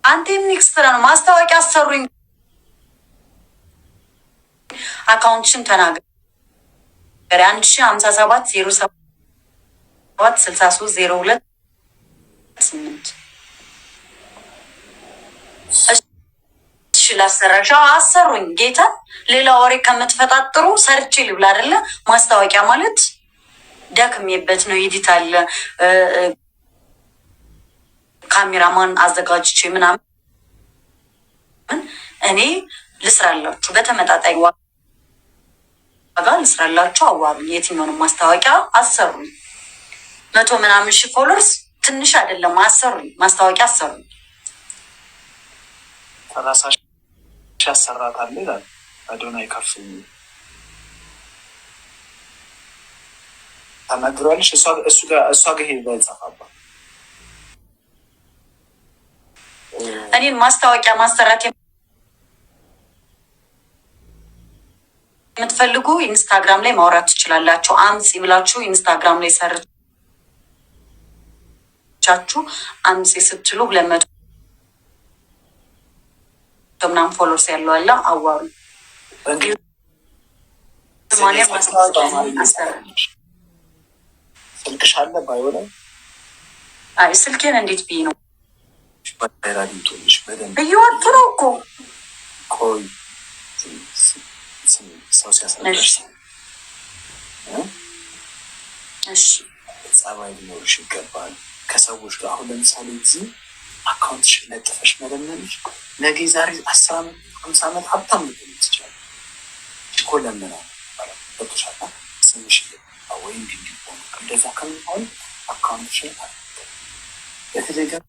Speaker 1: አንተ የሚክስ ስራ ነው። ማስታወቂያ አሰሩኝ። አካውንትሽን ተናገር። 1057076302 ላሰራሻ አሰሩኝ። ጌታ ሌላ ወሬ ከምትፈጣጥሩ ሰርቼ ልብላ አይደለ? ማስታወቂያ ማለት ደክሜበት ነው። ኤዲት አለ፣ ካሜራማን አዘጋጅቼ ምናምን እኔ ልስራላችሁ፣ በተመጣጣኝ ዋጋ ልስራላችሁ። አዋሩኝ። የትኛውንም ማስታወቂያ አሰሩኝ። 100 ምናምን ሺህ ፎሎወርስ ትንሽ አይደለም። አሰሩኝ፣ ማስታወቂያ አሰሩኝ።
Speaker 2: 30 ሺህ ያሰራታል ይላል አዶናይ ከፍ ተናግሯልሽ። እሱ ጋር ሄዳ ይጻፋባ።
Speaker 1: እኔን ማስታወቂያ ማሰራት የምትፈልጉ ኢንስታግራም ላይ ማውራት ትችላላችሁ። አምፂ ብላችሁ ኢንስታግራም ላይ ሰርቻችሁ አምፂ ስትሉ 200 ምናምን ፎሎወርስ ያለው አለ። አዋሩ
Speaker 2: ስልክሽ አለ ባይሆ ላይ?
Speaker 1: አይ ስልኬን እንዴት ብዬ ነው
Speaker 2: ባይራዲቶልሽ በደንብ
Speaker 1: እየወጡ ነው እኮ።
Speaker 2: ቆይ ሰው ሲያስረዳሽ ጸባይ ሊኖርሽ ይገባል ከሰዎች ጋር። አሁን ለምሳሌ እዚህ አካውንትሽን ለጥፈሽ መለመንሽ ነገ ዛሬ 10 ዓመት 50 ዓመት ሀብታም ልትሆን ትችላለሽ እኮ። ለምና በቶሻላ ስምሽ ወይ እንዲሆን እንደዛ ከሚሆን አካውንትሽን በተደጋጋሚ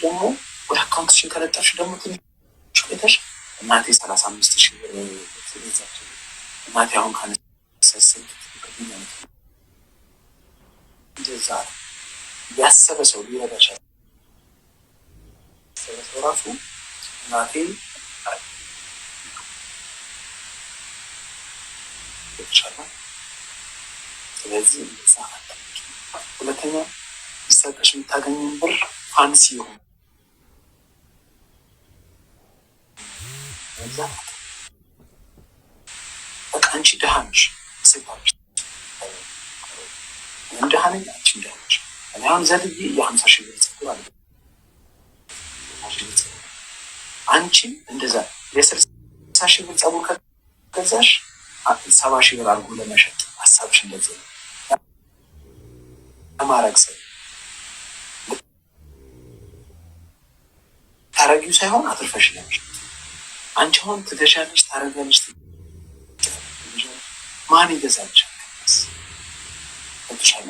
Speaker 2: ደግሞ ወደ አካውንትሽን ከለጠፍሽ ደግሞ ትንሽ ቆይተሽ እናቴ 35,000 ብር ትይዛችሁ እናቴ አሁን ካነሰስል እንደዛ ያሰበ ሰው ሊረዳሻል። ሰው ራሱ እናቴ ይቻላል። ስለዚህ እንደዛ ሁለተኛ ይሰጠሽ የምታገኘውን ብር ፋንሲ ይሁን በቃ አንቺ ደሃ ነሽ። ሴታች ደሃ ነኝ፣ አንቺ ደሃ ነሽ። እኔ አሁን ዘልዬ የ50 ሺህ ብር ፀጉር አለ አንቺ እንደዛ የ60 ሺህ ብር ፀጉር ከገዛሽ 70 ሺህ ብር አድርጎ ለመሸጥ ሀሳብሽ እንደዚህ ነው። ለማድረግ ሰው ታረጊው ሳይሆን አትርፈሽ ለመሸጥ አንቺ አሁን ትገሻለሽ፣ ታረጊያለሽ። ማን ይገዛልሻል? ተሻለ።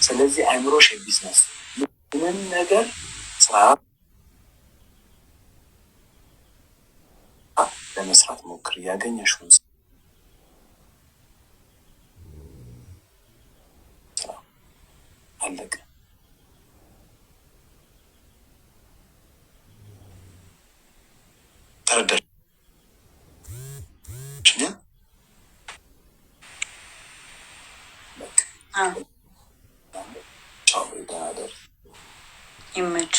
Speaker 2: ስለዚህ አይምሮሽ የቢዝነስ ምን ነገር ስራ ለመስራት ሞክር። ያገኘሽውን ስራ አለቀ። ተረዳሽ? ቻው፣ ደህና እደር።
Speaker 1: ይመች